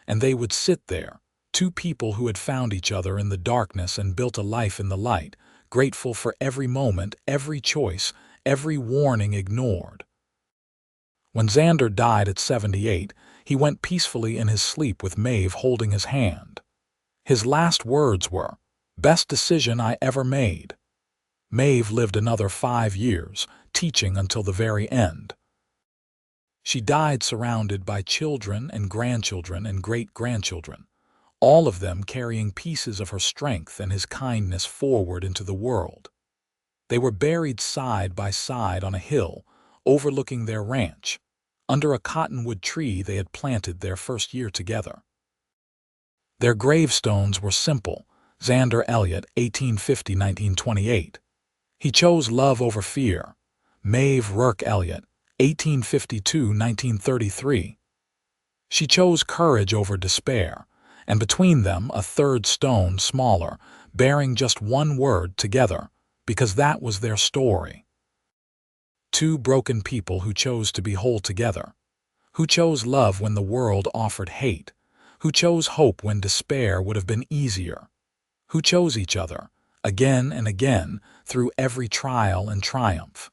And they would sit there, two people who had found each other in the darkness and built a life in the light, grateful for every moment, every choice, every warning ignored. When Xander died at 78, he went peacefully in his sleep with Maeve holding his hand. His last words were, "Best decision I ever made." Maeve lived another 5 years, teaching until the very end. She died surrounded by children and grandchildren and great-grandchildren, all of them carrying pieces of her strength and his kindness forward into the world. They were buried side by side on a hill, overlooking their ranch, under a cottonwood tree they had planted their first year together. Their gravestones were simple. Xander Elliott, 1850–1928. He chose love over fear. Maeve Rourke Elliott, 1852–1933. She chose courage over despair, and between them a third stone smaller, bearing just one word together, because that was their story. Two broken people who chose to be whole together, who chose love when the world offered hate, who chose hope when despair would have been easier, who chose each other, again and again, through every trial and triumph.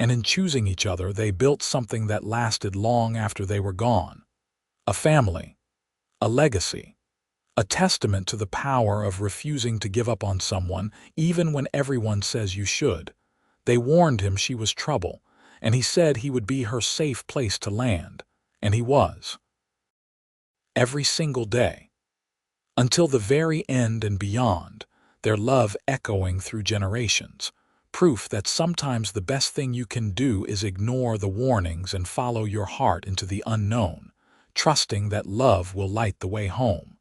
And in choosing each other, they built something that lasted long after they were gone. A family, a legacy, a testament to the power of refusing to give up on someone even when everyone says you should. They warned him she was trouble, and he said he would be her safe place to land, and he was. Every single day, until the very end and beyond, their love echoing through generations, proof that sometimes the best thing you can do is ignore the warnings and follow your heart into the unknown, trusting that love will light the way home.